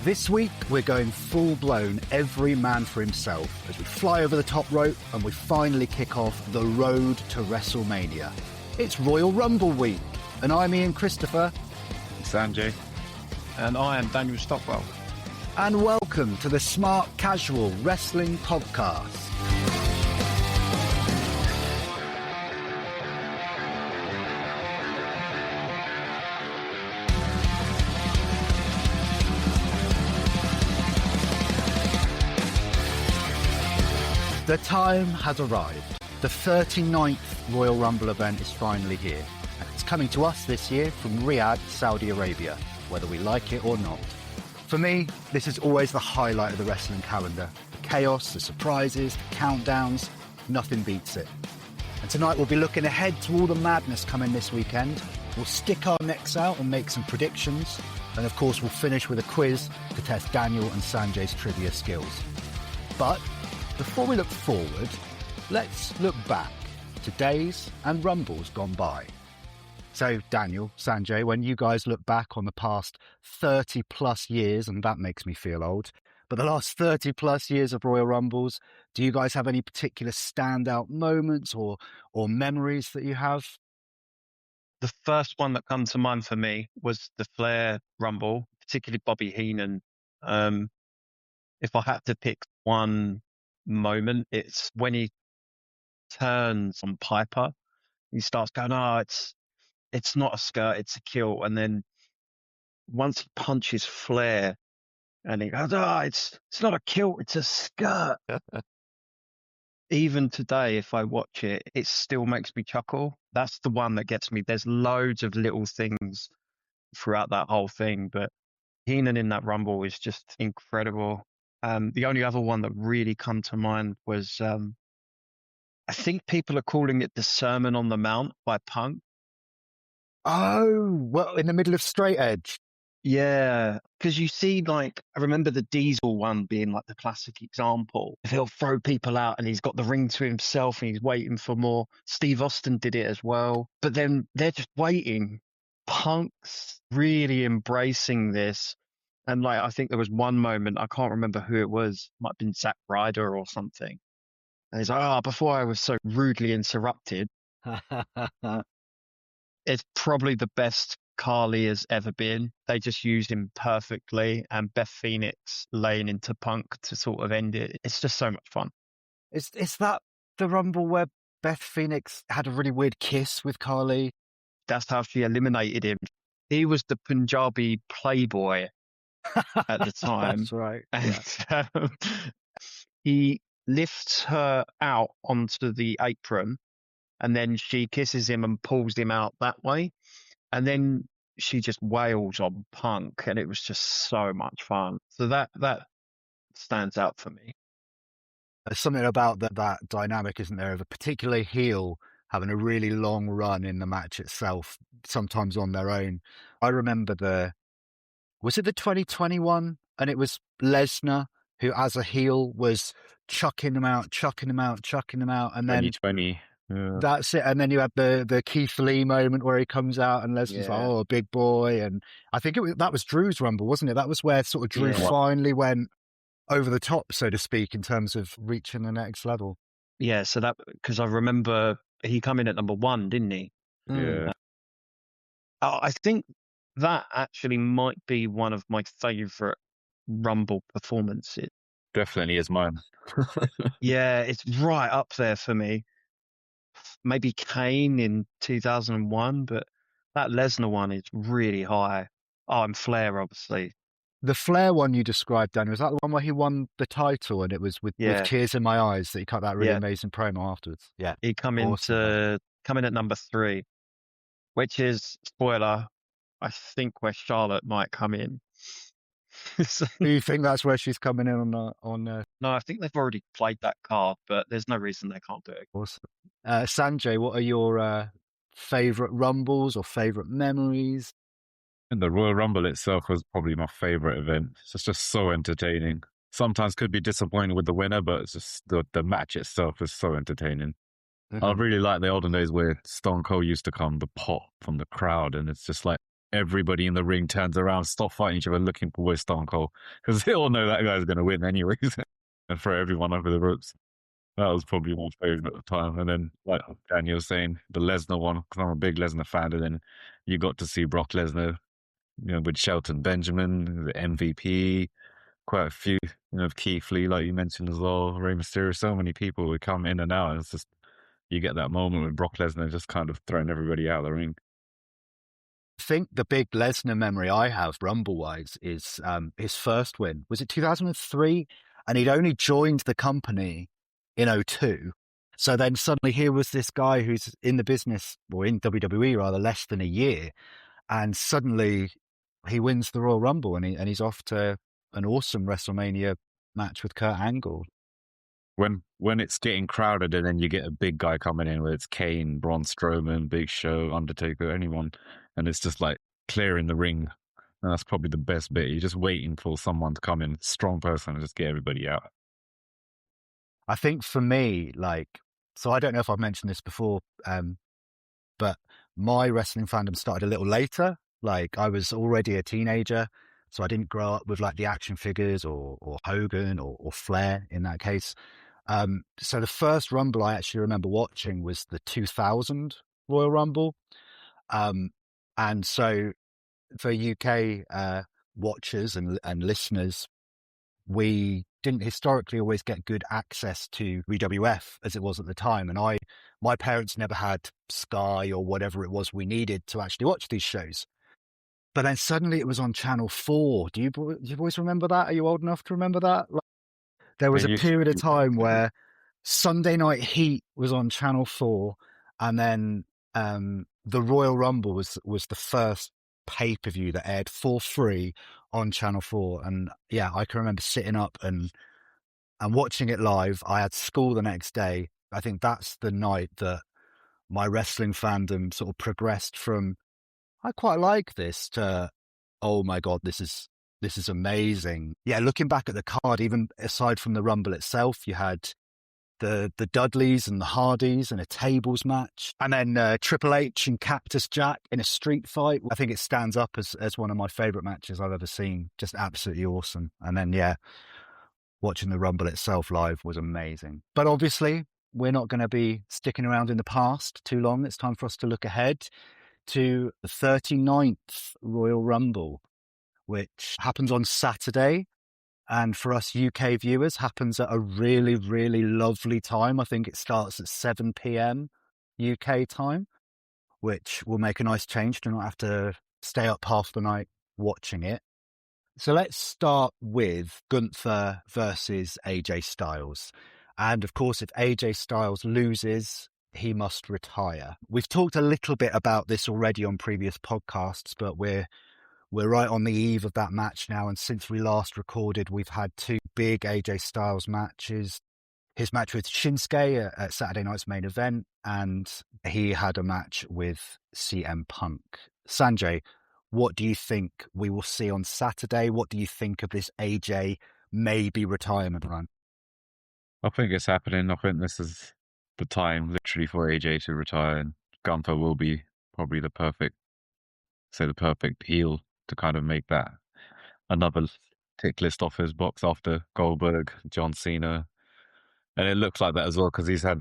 This week, we're going full-blown every man for himself as we fly over the top rope and we finally kick off the road to WrestleMania. It's Royal Rumble week, and I'm Ian Christopher. Sanjay. And I am Daniel Stockwell. And welcome to the Smark-Casual Wrestling Podcast. The time has arrived. The 39th Royal Rumble event is finally here. And it's coming to us this year from Riyadh, Saudi Arabia, whether we like it or not. For me, this is always the highlight of the wrestling calendar. The chaos, the surprises, the countdowns, nothing beats it. And tonight we'll be looking ahead to all the madness coming this weekend. We'll stick our necks out and make some predictions. And of course we'll finish with a quiz to test Daniel and Sanjay's trivia skills. But before we look forward, let's look back to days and Rumbles gone by. So, Daniel, Sanjay, when you guys look back on the past 30 plus years, and that makes me feel old, but the last 30 plus years of Royal Rumbles, do you guys have any particular standout moments or memories that you have? The first one that comes to mind for me was the Flair Rumble, particularly Bobby Heenan. If I had to pick one moment, it's when he turns on Piper. He starts going, it's not a skirt, it's a kilt. And then once he punches Flair and he goes, it's not a kilt, it's a skirt. Even today, if I watch it, it still makes me chuckle. That's the one that gets me. There's loads of little things throughout that whole thing, but Heenan in that Rumble is just incredible. The only other one that really come to mind was, I think people are calling it the Sermon on the Mount by Punk. Oh, well, in the middle of Straight Edge. Yeah, because you see, I remember the Diesel one being like the classic example. He'll throw people out and he's got the ring to himself and he's waiting for more. Steve Austin did it as well. But then they're just waiting. Punk's really embracing this. And I think there was one moment, I can't remember who it was, might have been Zack Ryder or something. And he's like, before I was so rudely interrupted. It's probably the best Carly has ever been. They just used him perfectly. And Beth Phoenix laying into Punk to sort of end it. It's just so much fun. Is that the Rumble where Beth Phoenix had a really weird kiss with Carly? That's how she eliminated him. He was the Punjabi playboy at the time. That's right. And he lifts her out onto the apron and then she kisses him and pulls him out that way. And then she just wails on Punk and it was just so much fun. So that stands out for me. There's something about that dynamic, isn't there, of a particular heel having a really long run in the match itself, sometimes on their own. I remember was it the 2021? And it was Lesnar who, as a heel, was chucking him out. And then 2020. Yeah. That's it. And then you had the Keith Lee moment where he comes out and Lesnar's like, a big boy. And I think that was Drew's Rumble, wasn't it? That was where sort of Drew finally went over the top, so to speak, in terms of reaching the next level. Yeah, so because I remember he come in at number 1, didn't he? Yeah. I think that actually might be one of my favourite Rumble performances. Definitely is mine. Yeah, it's right up there for me. Maybe Kane in 2001, but that Lesnar one is really high. Oh, and Flair, obviously. The Flair one you described, Dan, was that the one where he won the title and it was with tears in my eyes that he cut that really amazing promo afterwards? Yeah. He come in at number 3, which is, spoiler, I think where Charlotte might come in. Do you think that's where she's coming in on? No, I think they've already played that card, but there's no reason they can't do it. Awesome. Sanjay, what are your favourite Rumbles or favourite memories? And the Royal Rumble itself was probably my favourite event. It's just so entertaining. Sometimes could be disappointed with the winner, but it's just the match itself is so entertaining. Mm-hmm. I really like the olden days where Stone Cold used to come, the pop from the crowd, and it's just like everybody in the ring turns around, stop fighting each other, looking for where's Stone Cold, because they all know that guy's going to win anyways, and throw everyone over the ropes. That was probably my favorite at the time. And then, like Daniel was saying, the Lesnar one, because I'm a big Lesnar fan, and then you got to see Brock Lesnar, with Shelton Benjamin, the MVP, quite a few, Keith Lee, like you mentioned as well, Rey Mysterio, so many people would come in and out. And it's just, you get that moment with Brock Lesnar just kind of throwing everybody out of the ring. I think the big Lesnar memory I have, Rumble-wise, is his first win. Was it 2003? And he'd only joined the company in 2002. So then suddenly here was this guy who's in the business, or in WWE rather, less than a year. And suddenly he wins the Royal Rumble and he's off to an awesome WrestleMania match with Kurt Angle. When it's getting crowded and then you get a big guy coming in, where it's Kane, Braun Strowman, Big Show, Undertaker, anyone, and it's just like clearing the ring. And that's probably the best bit. You're just waiting for someone to come in, strong person, and just get everybody out. I think for me, so I don't know if I've mentioned this before, but my wrestling fandom started a little later. I was already a teenager, so I didn't grow up with the action figures or Hogan or Flair in that case. So the first Rumble I actually remember watching was the 2000 Royal Rumble. And so for UK watchers and listeners, we didn't historically always get good access to WWF as it was at the time. And my parents never had Sky or whatever it was we needed to actually watch these shows. But then suddenly it was on Channel 4. Do you boys remember that? Are you old enough to remember that? There was a period of time where Sunday Night Heat was on Channel 4, and then the Royal Rumble was the first pay-per-view that aired for free on Channel 4. And yeah, I can remember sitting up and watching it live. I had school the next day. I think that's the night that my wrestling fandom sort of progressed from, I quite like this, to, oh my God, this is amazing. Yeah, looking back at the card, even aside from the Rumble itself, you had the Dudleys and the Hardys in a tables match, and then Triple H and Cactus Jack in a street fight. I think it stands up as one of my favourite matches I've ever seen. Just absolutely awesome. And then, yeah, watching the Rumble itself live was amazing. But obviously, we're not going to be sticking around in the past too long. It's time for us to look ahead to the 39th Royal Rumble, which happens on Saturday. And for us UK viewers, happens at a really, really lovely time. I think it starts at 7 p.m. UK time, which will make a nice change to not have to stay up half the night watching it. So let's start with Gunther versus AJ Styles. And of course, if AJ Styles loses, he must retire. We've talked a little bit about this already on previous podcasts, but we're right on the eve of that match now. And since we last recorded, we've had two big AJ Styles matches. His match with Shinsuke at Saturday night's main event, and he had a match with CM Punk. Sanjay, what do you think we will see on Saturday? What do you think of this AJ maybe retirement run? I think it's happening. I think this is the time literally for AJ to retire, and Gunther will be probably the perfect heel to kind of make that another tick list off his box after Goldberg, John Cena. And it looks like that as well, because he's had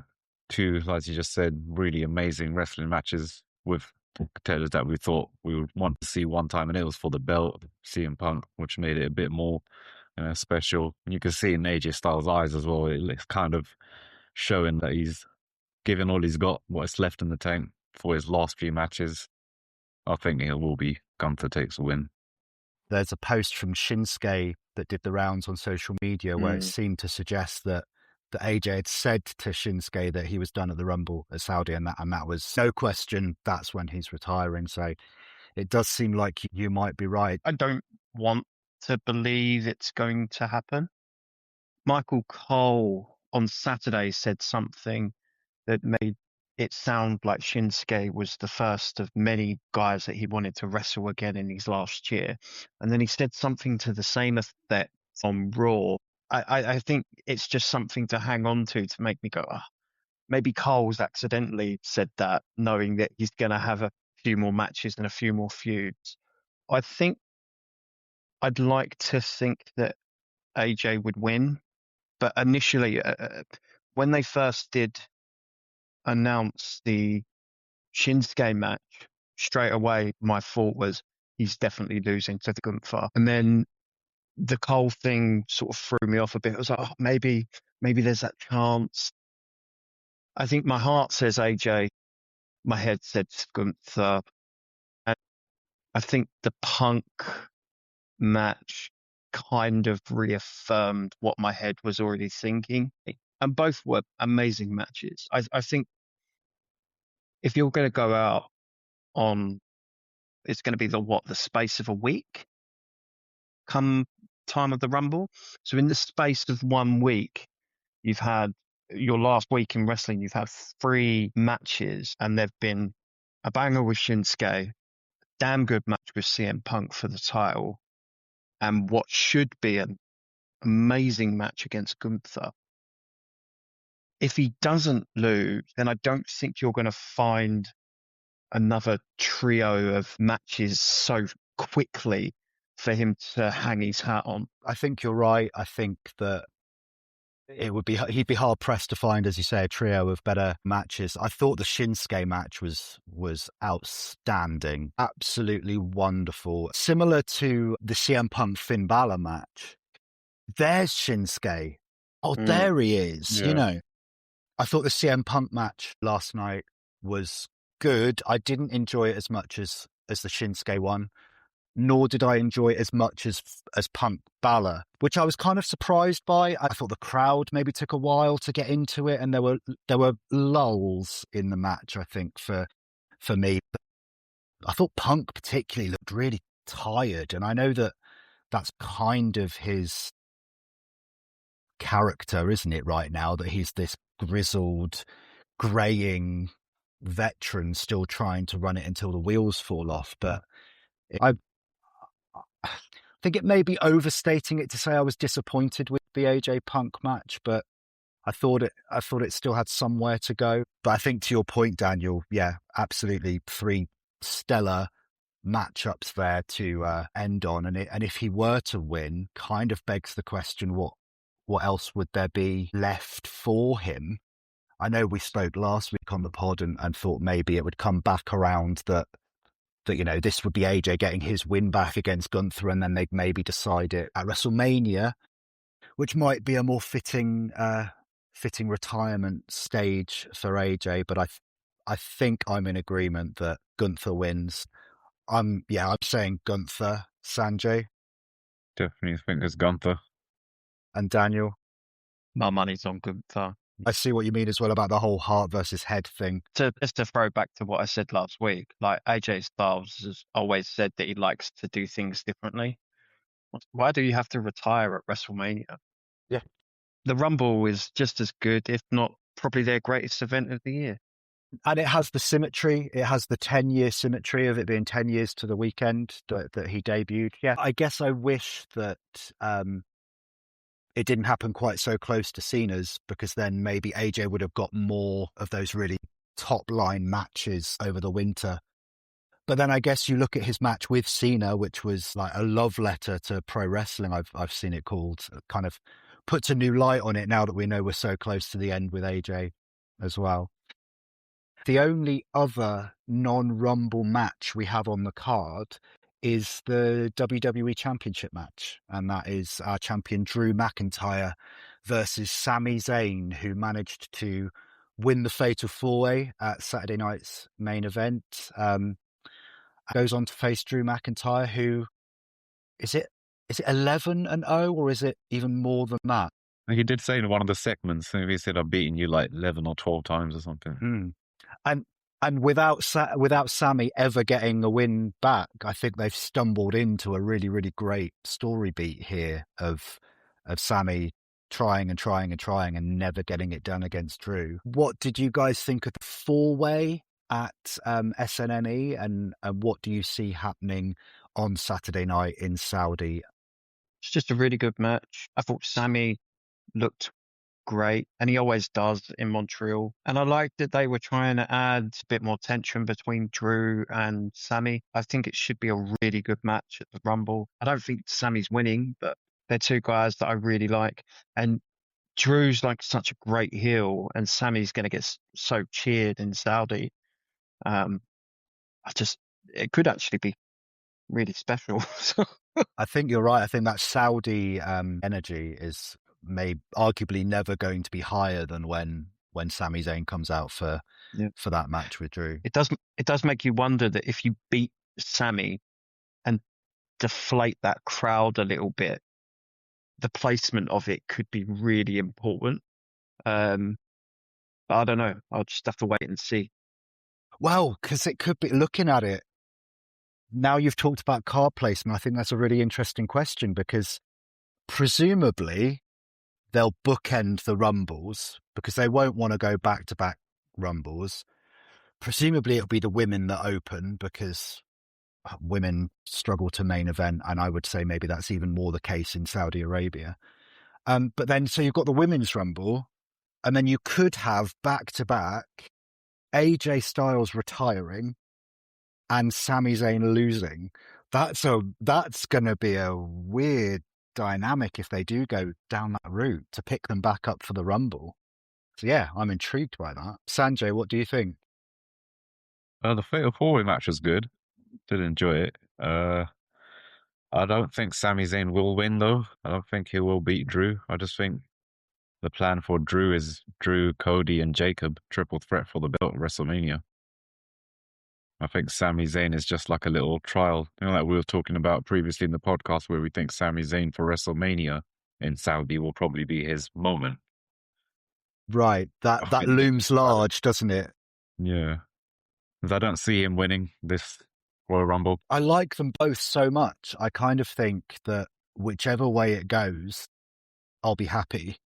two, like you just said, really amazing wrestling matches with competitors that we thought we would want to see one time, and it was for the belt, CM Punk, which made it a bit more special. And you can see in AJ Styles' eyes as well, it's kind of showing that he's given all he's got, what's left in the tank for his last few matches. I think it will be Gunther takes a win. There's a post from Shinsuke that did the rounds on social media where it seemed to suggest that AJ had said to Shinsuke that he was done at the Rumble at Saudi, and that was no question, that's when he's retiring. So it does seem like you might be right. I don't want to believe it's going to happen. Michael Cole on Saturday said something that made it sound like Shinsuke was the first of many guys that he wanted to wrestle again in his last year. And then he said something to the same effect on Raw. I think it's just something to hang on to make me go, maybe Cole's accidentally said that, knowing that he's going to have a few more matches and a few more feuds. I think I'd like to think that AJ would win, but initially, when they first did announce the Shinsuke match, straight away my thought was he's definitely losing to the Gunther. And then the Cole thing sort of threw me off a bit. I was like, oh, maybe there's that chance. I think my heart says AJ, my head said Gunther. And I think the Punk match kind of reaffirmed what my head was already thinking. And both were amazing matches. I think if you're going to go out on, it's going to be the space of a week come time of the Rumble. So in the space of 1 week, you've had your last week in wrestling, you've had 3 matches, and they've been a banger with Shinsuke, damn good match with CM Punk for the title, and what should be an amazing match against Gunther. If he doesn't lose, then I don't think you're going to find another trio of matches so quickly for him to hang his hat on. I think you're right. I think that he'd be hard pressed to find, as you say, a trio of better matches. I thought the Shinsuke match was outstanding, absolutely wonderful, similar to the CM Punk Finn Balor match. There's Shinsuke. Oh, there he is. Yeah. You know, I thought the CM Punk match last night was good. I didn't enjoy it as much as the Shinsuke one, nor did I enjoy it as much as Punk Balor, which I was kind of surprised by. I thought the crowd maybe took a while to get into it, and there were lulls in the match, I think, for me. But I thought Punk particularly looked really tired, and I know that that's kind of his character, isn't it, right now, that he's this grizzled, greying veteran still trying to run it until the wheels fall off. But I think it may be overstating it to say I was disappointed with the AJ Punk match, but I thought it still had somewhere to go. But I think to your point, Daniel, yeah, absolutely 3 stellar matchups there to end on. And if he were to win, kind of begs the question, what else would there be left for him? I know we spoke last week on the pod and thought maybe it would come back around that, you know, this would be AJ getting his win back against Gunther, and then they'd maybe decide it at WrestleMania, which might be a more fitting retirement stage for AJ. But I think I'm in agreement that Gunther wins. I'm saying Gunther. Sanjay? Definitely think it's Gunther. And Daniel? My money's on Gunther. I see what you mean as well about the whole heart versus head thing. Just to throw back to what I said last week, like AJ Styles has always said that he likes to do things differently. Why do you have to retire at WrestleMania? Yeah. The Rumble is just as good, if not probably their greatest event of the year. And it has the symmetry. It has the 10-year symmetry of it being 10 years to the weekend that he debuted. Yeah, I guess I wish that it didn't happen quite so close to Cena's, because then maybe AJ would have got more of those really top-line matches over the winter. But then I guess you look at his match with Cena, which was like a love letter to pro wrestling, I've seen it called. It kind of puts a new light on it now that we know we're so close to the end with AJ as well. The only other non-Rumble match we have on the card is the WWE Championship match, and that is our champion Drew McIntyre versus Sami Zayn, who managed to win the Fatal 4-Way at Saturday night's main event. Goes on to face Drew McIntyre, who is it 11-0, or is it even more than that? He did say in one of the segments, he said, I've beaten you like 11 or 12 times or something. And without Sami ever getting a win back, I think they've stumbled into a really, really great story beat here of Sami trying and never getting it done against Drew. What did you guys think of the 4-Way at SNME, and what do you see happening on Saturday night in Saudi? It's just a really good match. I thought Sami looked great, and he always does in Montreal. And I like that they were trying to add a bit more tension between Drew and Sammy. I think it should be a really good match at the Rumble. I don't think Sammy's winning, but they're two guys that I really like. And Drew's like such a great heel, and Sammy's going to get so cheered in Saudi. It could actually be really special. I think you're right. I think that Saudi energy is arguably never going to be higher than when Sami Zayn comes out for that match with Drew. It does make you wonder that if you beat Sammy and deflate that crowd a little bit, the placement of it could be really important. But I don't know. I'll just have to wait and see. Well, because it could be, looking at it, now you've talked about card placement, I think that's a really interesting question, because presumably they'll bookend the Rumbles because they won't want to go back-to-back Rumbles. Presumably it'll be the women that open because women struggle to main event, and I would say maybe that's even more the case in Saudi Arabia. But then, so you've got the Women's Rumble, and then you could have back-to-back AJ Styles retiring and Sami Zayn losing. That's going to be a weird dynamic if they do go down that route to pick them back up for the Rumble. So yeah, I'm intrigued by that. Sanjay, what do you think? The Fatal 4-Way match was good. Did enjoy it. I don't think Sami Zayn will win, though. I don't think he will beat Drew. I just think the plan for Drew is Drew, Cody, and Jacob, triple threat for the belt at WrestleMania. I think Sami Zayn is just like a little trial. Like we were talking about previously in the podcast, where we think Sami Zayn for WrestleMania in Saudi will probably be his moment. Right. That looms large, doesn't it? Yeah. Because I don't see him winning this Royal Rumble. I like them both so much. I kind of think that whichever way it goes, I'll be happy.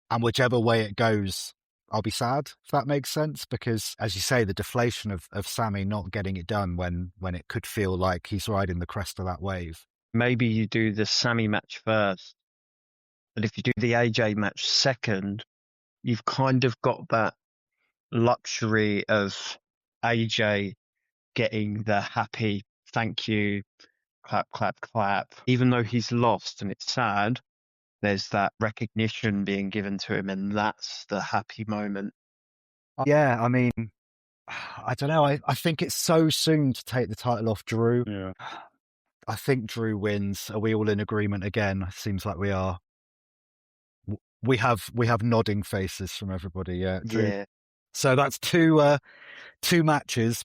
And whichever way it goes, I'll be sad, if that makes sense. Because, as you say, the deflation of Sammy not getting it done when it could feel like he's riding the crest of that wave. Maybe you do the Sammy match first. And if you do the AJ match second, you've kind of got that luxury of AJ getting the happy thank you, clap, clap, clap. Even though he's lost and it's sad, there's that recognition being given to him, and that's the happy moment. Yeah, I mean, I don't know. I think it's so soon to take the title off Drew. Yeah. I think Drew wins. Are we all in agreement again? Seems like we are. We have nodding faces from everybody. Yeah. Drew. Yeah. So that's two matches,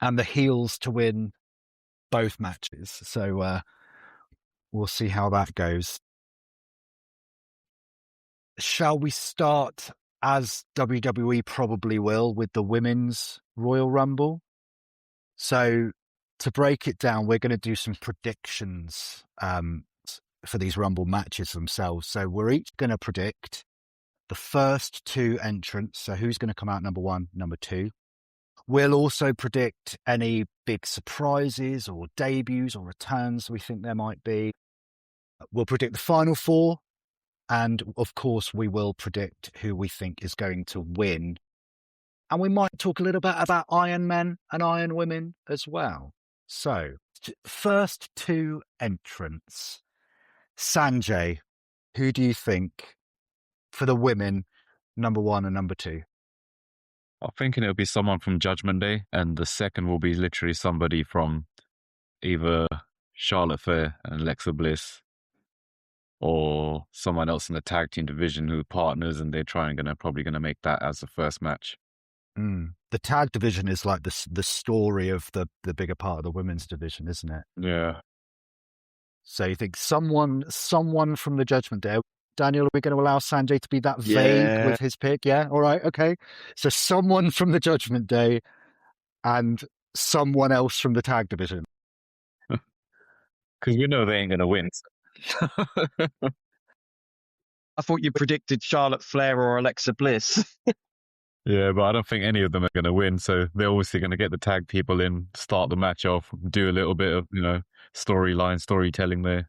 and the heels to win both matches. So we'll see how that goes. Shall we start, as WWE probably will, with the Women's Royal Rumble? So to break it down, we're going to do some predictions for these Rumble matches themselves. So we're each going to predict the first two entrants. So who's going to come out number one, number two. We'll also predict any big surprises or debuts or returns we think there might be. We'll predict the final four. And, of course, we will predict who we think is going to win. And we might talk a little bit about Iron Men and Iron Women as well. So, first two entrants. Sanjay, who do you think for the women, number one and number two? I'm thinking it'll be someone from Judgment Day, and the second will be literally somebody from either Charlotte Flair and Alexa Bliss, or someone else in the tag team division who are partners, and they're probably going to make that as the first match. The tag division is like the story of the bigger part of the women's division, isn't it? Yeah. So you think someone from the Judgment Day. Daniel, are we going to allow Sanjay to be that vague with his pick? Yeah? All right, okay. So someone from the Judgment Day and someone else from the tag division. Because we know they ain't going to win. I thought you predicted Charlotte Flair or Alexa Bliss. Yeah, but I don't think any of them are going to win. So they're obviously going to get the tag people in, start the match off, do a little bit of, storytelling there.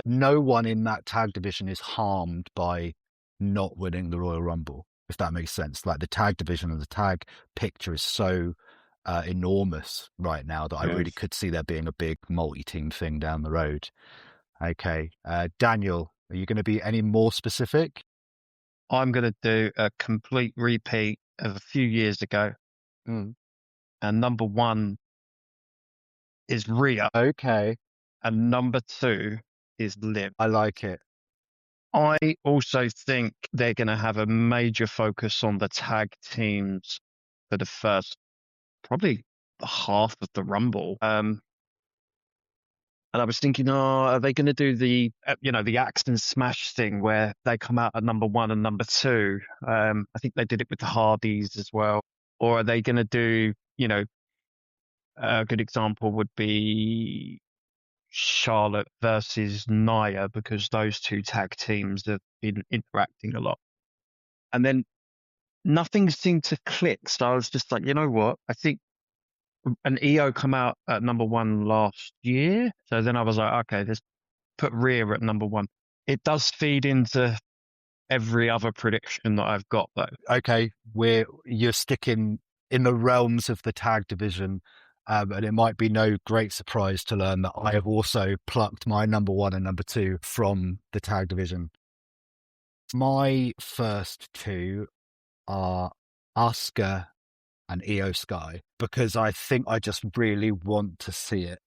No one in that tag division is harmed by not winning the Royal Rumble, if that makes sense. Like the tag division and the tag picture is so enormous right now that I really could see there being a big multi-team thing down the road. Okay. Daniel, are you going to be any more specific? I'm going to do a complete repeat of a few years ago. And number 1 is Rhea. Okay. And number 2 is Liv. I like it. I also think they're going to have a major focus on the tag teams for the first, probably half of the Rumble. And I was thinking, are they going to do the axe and smash thing where they come out at number 1 and number 2? I think they did it with the Hardys as well. Or are they going to do, a good example would be Charlotte versus Nia, because those two tag teams have been interacting a lot. And then nothing seemed to click. So I was just like, you know what? I think an EO come out at number 1 last year. So then I was like, okay, let's put Rhea at number 1. It does feed into every other prediction that I've got, though. Okay, you're sticking in the realms of the tag division, and it might be no great surprise to learn that I have also plucked my number 1 and number 2 from the tag division. My first 2 are Asuka and Io Sky, because I think I just really want to see it.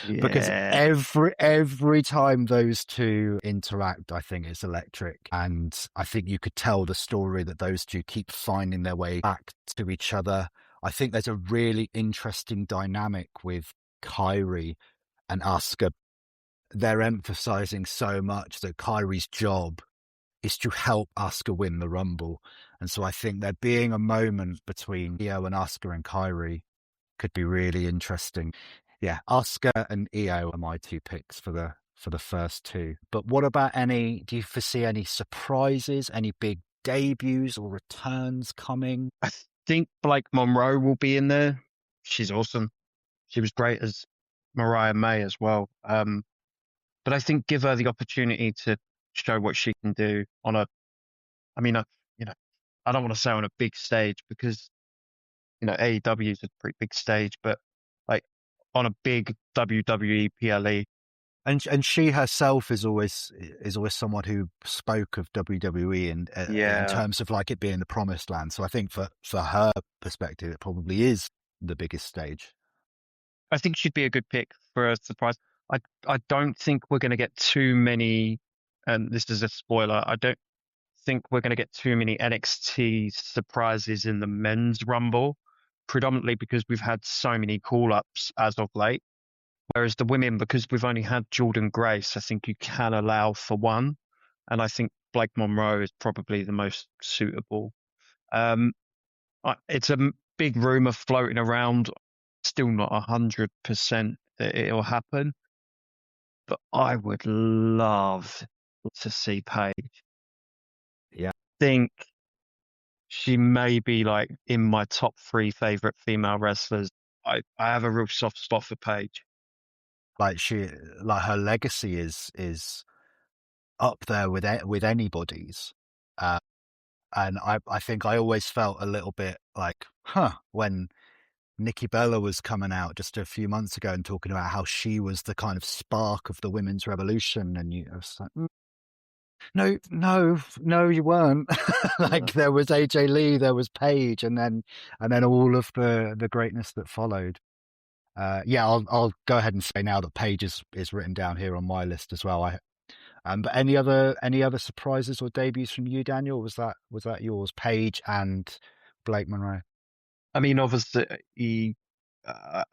Because every time those two interact, I think it's electric, and I think you could tell the story that those two keep finding their way back to each other. I think there's a really interesting dynamic with Kairi and Asuka. They're emphasizing so much that Kairi's job is to help Asuka win the Rumble. And so I think there being a moment between Io and Asuka and Kairi could be really interesting. Yeah, Asuka and Io are my 2 picks for the first 2. But what about do you foresee any surprises, any big debuts or returns coming? I think Blake Monroe will be in there. She's awesome. She was great as Mariah May as well. But I think give her the opportunity to show what she can do on I don't want to say on a big stage, because AEW is a pretty big stage, but like on a big WWE PLE. And she herself is always someone who spoke of WWE in terms of like it being the promised land. So I think for her perspective, it probably is the biggest stage. I think she'd be a good pick for a surprise. I don't think we're going to get too many, and this is a spoiler, I don't think we're going to get too many NXT surprises in the men's Rumble, predominantly because we've had so many call-ups as of late. Whereas the women, because we've only had Jordan Grace, I think you can allow for one. And I think Blake Monroe is probably the most suitable. It's a big rumor floating around, still not 100% that it'll happen. But I would love to see Paige. Yeah. I think she may be like in my top 3 favorite female wrestlers. I have a real soft spot for Paige. Like her legacy is up there with anybody's, and I think I always felt a little bit like, when Nikki Bella was coming out just a few months ago and talking about how she was the kind of spark of the women's revolution, and I was like, no, you weren't. There was AJ Lee, there was Paige, and then all of the greatness that followed. I'll go ahead and say now that Paige is written down here on my list as well. But any other surprises or debuts from you, Daniel? Was that yours? Paige and Blake Monroe. I mean, obviously, I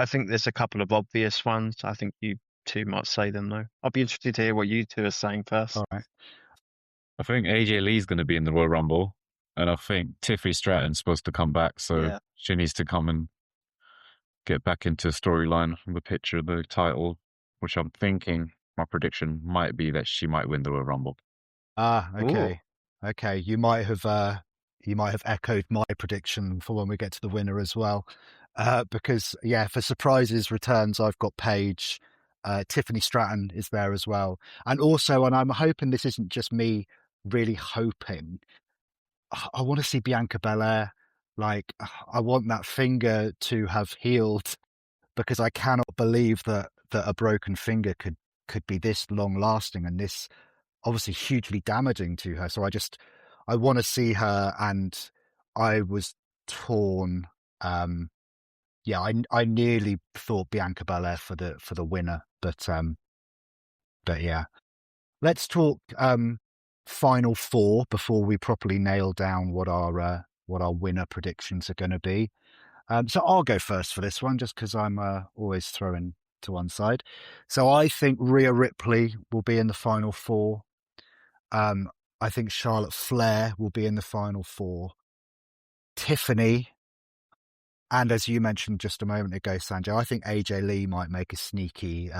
think there's a couple of obvious ones. I think you two might say them though. I'll be interested to hear what you two are saying first. All right. I think AJ Lee's going to be in the Royal Rumble, and I think Tiffany Stratton's supposed to come back, so she needs to come and get back into storyline from the picture of the title, which I'm thinking my prediction might be that she might win the Royal Rumble. Okay. Ooh. Okay. You might have echoed my prediction for when we get to the winner as well. Because for surprises returns, I've got Paige, Tiffany Stratton is there as well. And also, and I'm hoping this isn't just me really hoping, I want to see Bianca Belair. Like, I want that finger to have healed, because I cannot believe that a broken finger could be this long lasting and this obviously hugely damaging to her. So I want to see her, and I was torn. I nearly thought Bianca Belair for the winner, but yeah. Let's talk final four before we properly nail down what our winner predictions are going to be. So I'll go first for this one, just because I'm always throwing to one side. So I think Rhea Ripley will be in the final four. I think Charlotte Flair will be in the final four. Tiffany, and as you mentioned just a moment ago, Sanjay, I think AJ Lee might make a sneaky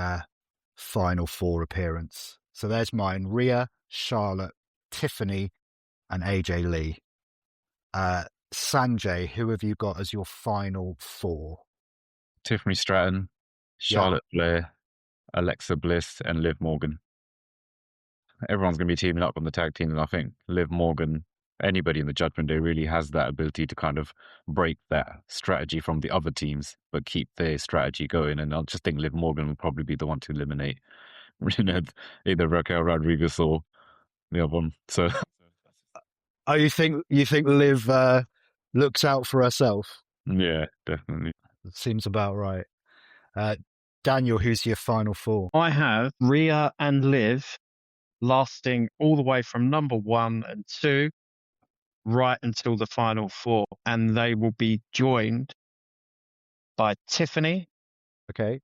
final four appearance. So there's mine: Rhea, Charlotte, Tiffany, and AJ Lee. Sanjay, who have you got as your final four? Tiffany Stratton, Charlotte Flair, Alexa Bliss, and Liv Morgan. Everyone's going to be teaming up on the tag team, and I think Liv Morgan, anybody in the Judgment Day, really has that ability to kind of break that strategy from the other teams, but keep their strategy going. And I just think Liv Morgan will probably be the one to eliminate either Raquel Rodriguez or the other one. So, you think Liv looks out for herself? Yeah, definitely. Seems about right. Daniel, who's your final four? I have Rhea and Liv lasting all the way from number 1 and 2 right until the final four, and they will be joined by Tiffany, okay,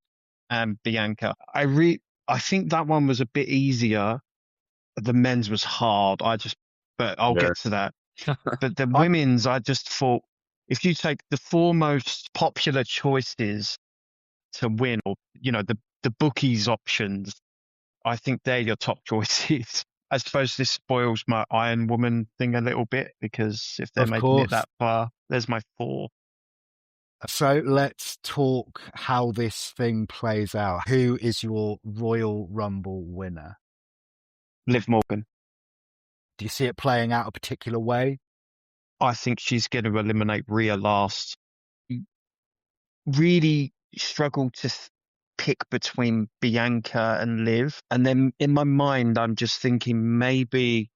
and Bianca. I think that one was a bit easier. The men's was hard. But I'll get to that. But the women's, I just thought, if you take the 4 most popular choices to win, or the bookies options, I think they're your top choices. I suppose this spoils my Iron Woman thing a little bit, because if they're making it that far, there's my 4. So let's talk how this thing plays out. Who is your Royal Rumble winner? Liv Morgan. Do you see it playing out a particular way? I think she's going to eliminate Rhea last. Really struggle to pick between Bianca and Liv. And then in my mind, I'm just thinking maybe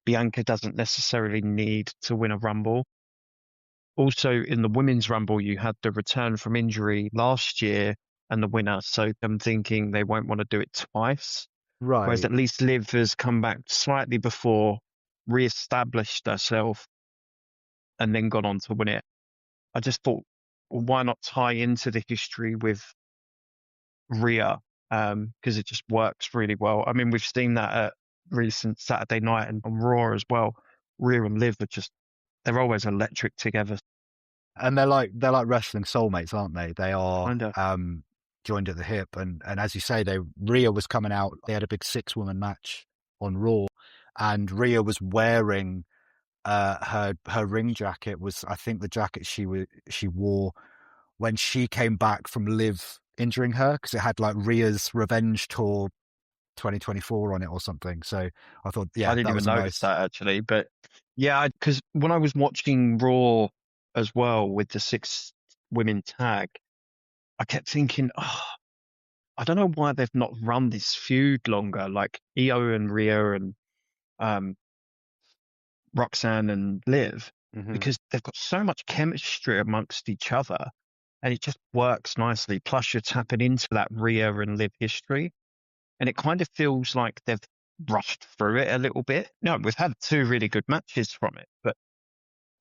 Bianca doesn't necessarily need to win a Rumble. Also, in the Women's Rumble, you had the return from injury last year and the winner. So I'm thinking they won't want to do it twice. Right. Whereas at least Liv has come back slightly before, re-established herself, and then gone on to win it. I just thought, well, why not tie into the history with Rhea? Because it just works really well. I mean, we've seen that at recent Saturday night and on Raw as well. Rhea and Liv they're always electric together. And they're like wrestling soulmates, aren't they? They are joined at the hip. And as you say, Rhea was coming out. They had a big 6-woman match on Raw, and Rhea was wearing her ring jacket. Was, I think, the jacket she wore when she came back from Liv injuring her, because it had like Rhea's Revenge Tour 2024 on it or something. So I thought, I didn't even notice that actually, but yeah, because when I was watching Raw as well with the 6-women tag, I kept thinking, I don't know why they've not run this feud longer, like Io and Rhea and Roxanne and Liv, because they've got so much chemistry amongst each other, and it just works nicely. Plus, you're tapping into that Rhea and Liv history, and it kind of feels like they've rushed through it a little bit. No, we've had 2 really good matches from it, but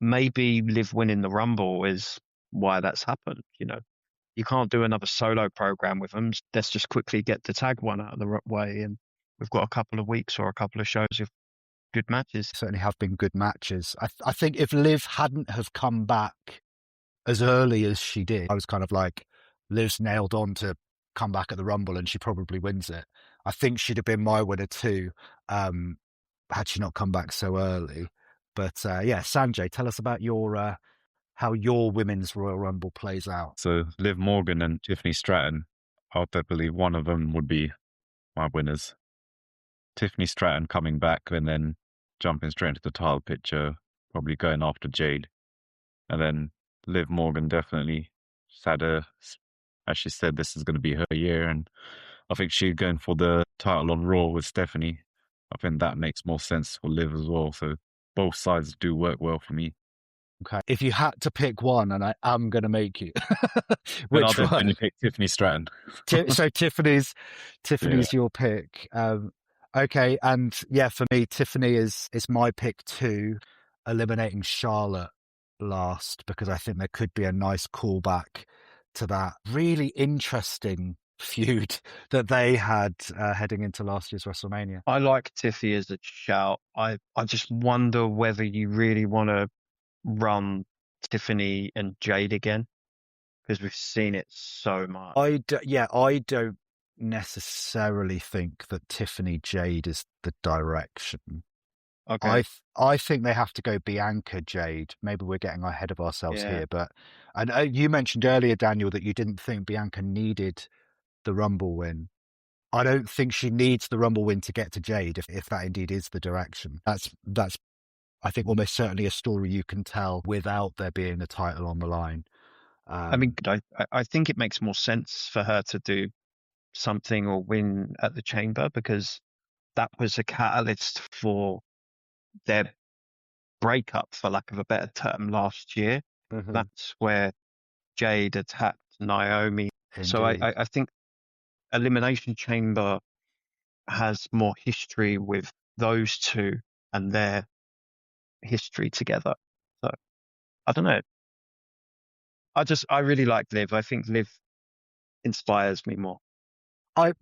maybe Liv winning the Rumble is why that's happened. You can't do another solo program with them. Let's just quickly get the tag one out of the way, and we've got a couple of weeks or a couple of shows of good matches. Certainly have been good matches. I think if Liv hadn't have come back as early as she did, I was kind of like, Liv's nailed on to come back at the Rumble and she probably wins it. I think she'd have been my winner too, had she not come back so early. But Sanjay, tell us about your how your women's Royal Rumble plays out. So Liv Morgan and Tiffany Stratton, I'll believe one of them would be my winners. Tiffany Stratton coming back and then jumping straight into the title picture, probably going after Jade. And then Liv Morgan definitely had as she said, this is going to be her year. And I think she's going for the title on Raw with Stephanie. I think that makes more sense for Liv as well. So both sides do work well for me. Okay. If you had to pick one, and I am going to make you, But I'll which definitely one? pick Tiffany Stratton. So Tiffany's Yeah. your pick. Okay, and yeah, for me, Tiffany is my pick too, eliminating Charlotte last, because I think there could be a nice callback to that really interesting feud that they had heading into last year's WrestleMania. I like Tiffy as a shout. I just wonder whether you really want to run Tiffany and Jade again, because we've seen it so much. I don't necessarily think that Tiffany Jade is the direction. Okay. I think they have to go Bianca Jade. Maybe we're getting ahead of ourselves Yeah. here, but and you mentioned earlier, Daniel, that you didn't think Bianca needed the Rumble win. I don't think she needs the Rumble win to get to Jade, if that indeed is the direction. That's I think almost certainly a story you can tell without there being a title on the line. I mean, I think it makes more sense for her to do something or win at the Chamber, because that was a catalyst for their breakup, for lack of a better term, last year. That's where Jade attacked Naomi. So I think Elimination Chamber has more history with those two and their history together. So I don't know. I really like Liv. I think Liv inspires me more. do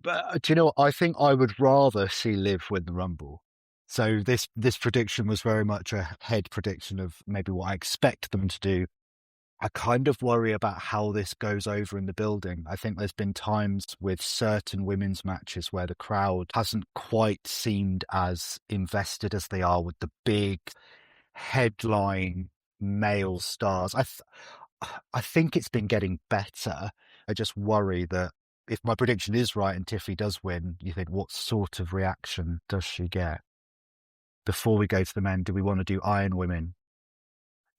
you know what? I think I would rather see Liv win the Rumble. So this prediction was very much a head prediction of maybe what I expect them to do. I kind of worry about how this goes over in the building. I think there's been times with certain women's matches where the crowd hasn't quite seemed as invested as they are with the big headline male stars. I think it's been getting better. I just worry that if my prediction is right and Tiffy does win, you think, what sort of reaction does she get? Before we go to the men, do we want to do Iron Women?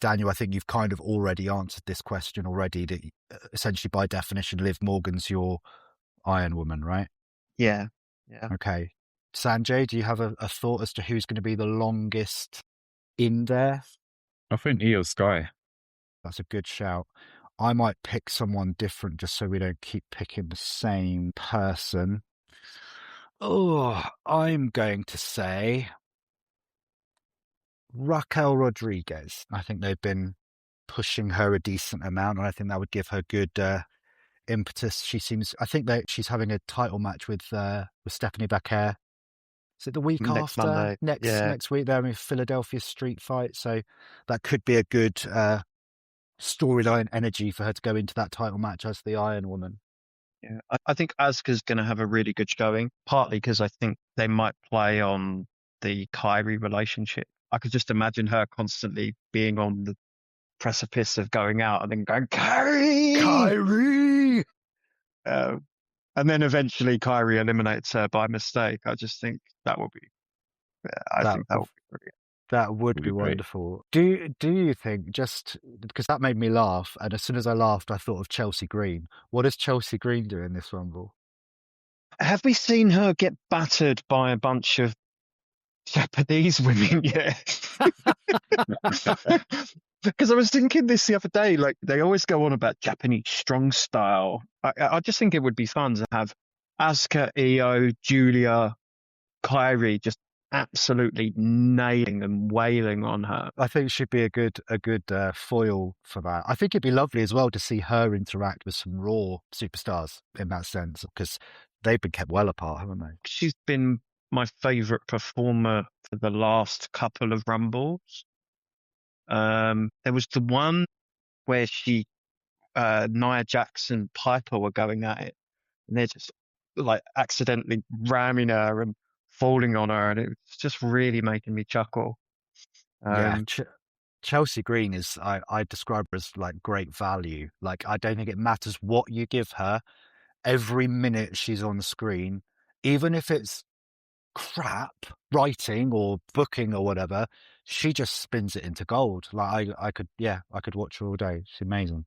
Daniel, I think you've kind of already answered this question already, that essentially by definition, Liv Morgan's your Iron Woman, right? Yeah. Okay. Sanjay, do you have a thought as to who's going to be the longest in there? I think Io Sky. That's a good shout. I might pick someone different just so we don't keep picking the same person. Oh, I'm going to say Raquel Rodriguez. I think they've been pushing her a decent amount, and I think that would give her good impetus. I think that she's having a title match with Stephanie Becker. Is it the week Next after? Monday. Next week they're in Philadelphia Street Fight, so that could be a good storyline energy for her to go into that title match as the Iron Woman. Yeah, I think Asuka's going to have a really good showing, partly because I think they might play on the Kyrie relationship. I could just imagine her constantly being on the precipice of going out and then going, Kyrie! And then eventually Kyrie eliminates her by mistake. I just think that would be, I think that would be brilliant. That would be wonderful. Do you think, just because that made me laugh, and as soon as I laughed, I thought of Chelsea Green. What does Chelsea Green do in this Rumble? Have we seen her get battered by a bunch of Japanese women yet? Because I was thinking this the other day, like they always go on about Japanese strong style. I just think it would be fun to have Asuka, Io, Julia, Kyrie just absolutely nailing and wailing on her. I think she'd be a good foil for that. I think it'd be lovely as well to see her interact with some Raw superstars in that sense, because they've been kept well apart, haven't they? She's been my favourite performer for the last couple of Rumbles. There was the one where Nia Jax and Piper were going at it, and they're just like accidentally ramming her and falling on her, and it's just really making me chuckle. Chelsea Green is, I describe her as like great value. Like, I don't think it matters what you give her. every minute she's on screen, even if it's crap writing or booking or whatever, she just spins it into gold. Like I could watch her all day. She's amazing.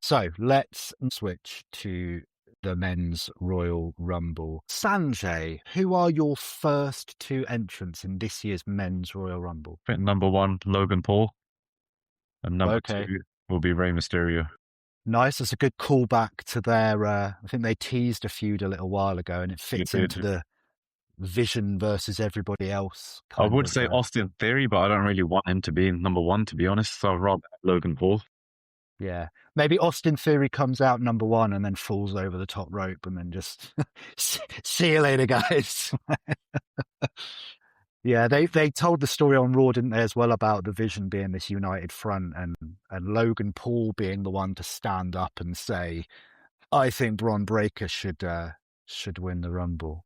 So let's switch to the men's Royal Rumble. Sanjay, who are your first two entrants in this year's men's Royal Rumble? I think number 1, Logan Paul. And number Okay. 2 will be Rey Mysterio. Nice. It's a good callback to their, I think they teased a feud a little while ago, and it fits into the Vision versus everybody else. I would say Austin Theory, but I don't really want him to be number 1, to be honest. So I'd rather Logan Paul. Yeah. Maybe Austin Theory comes out number 1 and then falls over the top rope and then just see you later, guys. Yeah, they told the story on Raw, didn't they, as well, about the Vision being this united front and Logan Paul being the one to stand up and say, I think Bron Breakker should win the Rumble.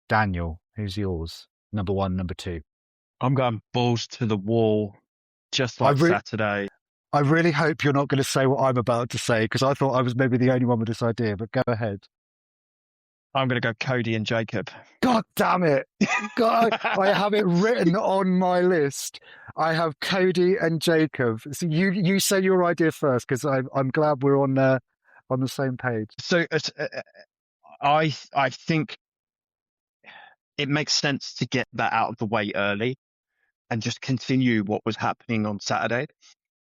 Daniel, who's yours? Number 1, number 2. I'm going balls to the wall, just like Saturday. I really hope you're not going to say what I'm about to say, because I thought I was maybe the only one with this idea, but go ahead. I'm going to go Cody and Jacob. God damn it. God, I have it written on my list. I have Cody and Jacob. So you say your idea first, because I'm glad we're on the same page. So I think it makes sense to get that out of the way early and just continue what was happening on Saturday.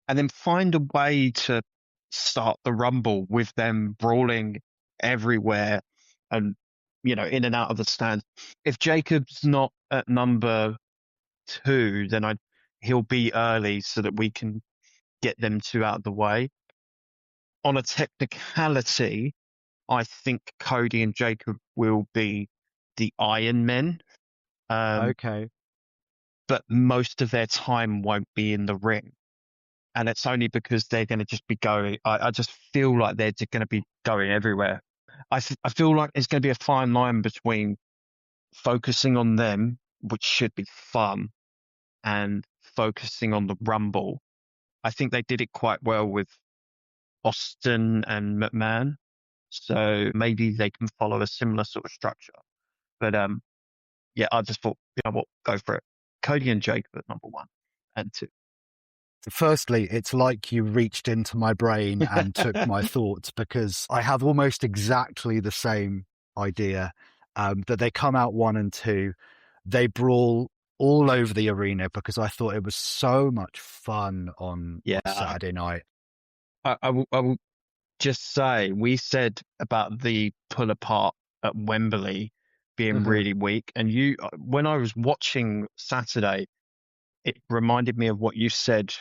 And then find a way to start the Rumble with them brawling everywhere and, in and out of the stand. If Jacob's not at number 2, then he'll be early so that we can get them 2 out of the way. On a technicality, I think Cody and Jacob will be the Iron Men. Okay. But most of their time won't be in the ring. And it's only because they're going to just be going. I just feel like they're just going to be going everywhere. I feel like there's going to be a fine line between focusing on them, which should be fun, and focusing on the Rumble. I think they did it quite well with Austin and McMahon. So maybe they can follow a similar sort of structure. But yeah, I just thought, go for it. Cody and Jacob at number 1 and 2. Firstly, it's like you reached into my brain and took my thoughts, because I have almost exactly the same idea, that they come out 1 and 2. They brawl all over the arena, because I thought it was so much fun on Saturday night. I will just say, we said about the pull apart at Wembley being really weak. And when I was watching Saturday, it reminded me of what you said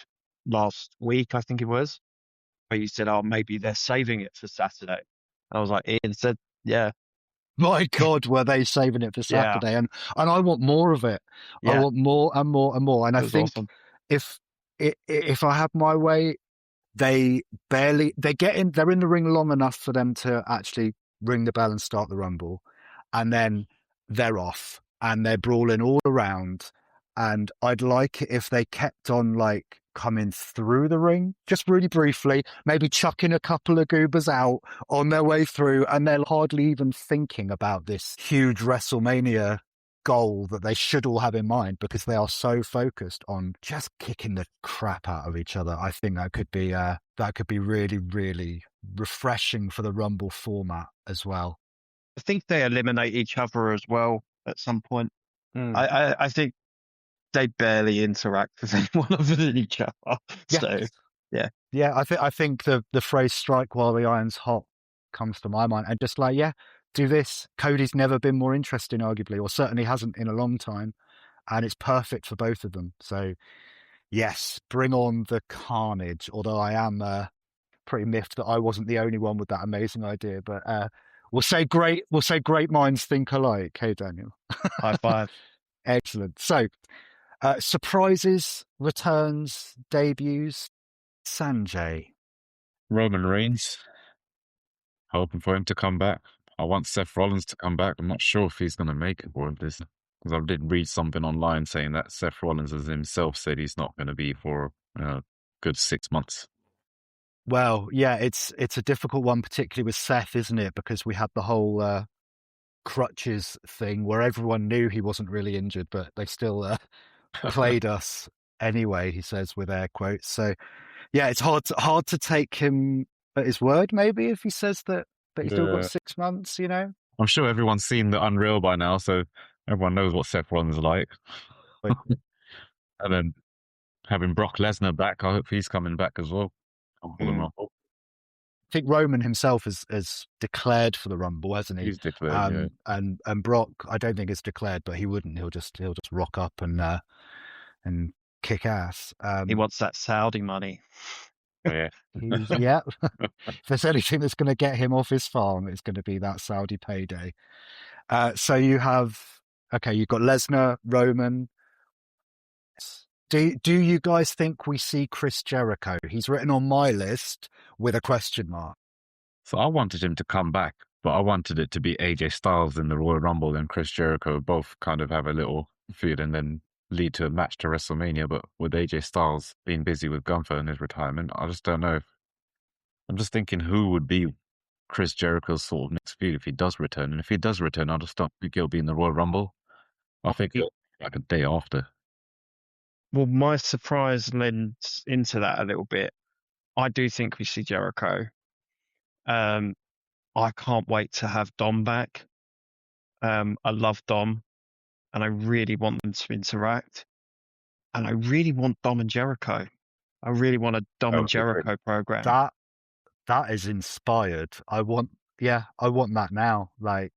last week, I think it was, where you said, oh, maybe they're saving it for Saturday. And I was like, Ian said, yeah. My God, were they saving it for Saturday? Yeah. And I want more of it. Yeah. I want more and more and more. And I think awesome. if I had my way, they're in the ring long enough for them to actually ring the bell and start the Rumble. And then they're off and they're brawling all around. And I'd like it if they kept on coming through the ring, just really briefly, maybe chucking a couple of goobers out on their way through, and they're hardly even thinking about this huge WrestleMania goal that they should all have in mind, because they are so focused on just kicking the crap out of each other. I think that could be really, really refreshing for the Rumble format as well. I think they eliminate each other as well at some point. I think they barely interact with anyone other than each other. Yeah. So, yeah. Yeah, I think the phrase strike while the iron's hot comes to my mind. And just do this. Cody's never been more interesting, arguably, or certainly hasn't in a long time. And it's perfect for both of them. So, yes, bring on the carnage. Although I am pretty miffed that I wasn't the only one with that amazing idea. But we'll say great minds think alike. Hey, Daniel. High five. Excellent. So, surprises, returns, debuts. Sanjay. Roman Reigns. Hoping for him to come back. I want Seth Rollins to come back. I'm not sure if he's going to make it for this, because I did read something online saying that Seth Rollins himself said he's not going to be for a good 6 months. Well, yeah, it's a difficult one, particularly with Seth, isn't it? Because we had the whole crutches thing where everyone knew he wasn't really injured, but they still played us anyway, he says with air quotes. So yeah, it's hard to take him at his word, maybe, if he says that he's still got Yeah. 6 months, you know? I'm sure everyone's seen the Unreal by now, so everyone knows what Seth Rollins is like. But And then having Brock Lesnar back, I hope he's coming back as well. For the Mm. Rumble. I think Roman himself has declared for the Rumble, hasn't he? He's declared, yeah. And Brock, I don't think is declared, but he wouldn't. He'll just rock up and kick ass. He wants that Saudi money. Yeah. Yeah. If there's anything that's going to get him off his farm, it's going to be that Saudi payday. So you've got Lesnar, Roman. Do you guys think we see Chris Jericho? He's written on my list with a question mark. So I wanted him to come back, but I wanted it to be AJ Styles in the Royal Rumble and Chris Jericho both kind of have a little feud and then lead to a match to WrestleMania. But with AJ Styles being busy with Gunther and his retirement, I just don't know. I'm just thinking who would be Chris Jericho's sort of next feud if he does return. And if he does return, I just don't think he'll be in the Royal Rumble. I think it'll be like a day after. Well, my surprise lends into that a little bit. I do think we see Jericho. I can't wait to have Dom back. I love Dom, and I really want them to interact. And I really want Dom and Jericho. I really want a Dom and Jericho program. That is inspired. I want that now. Like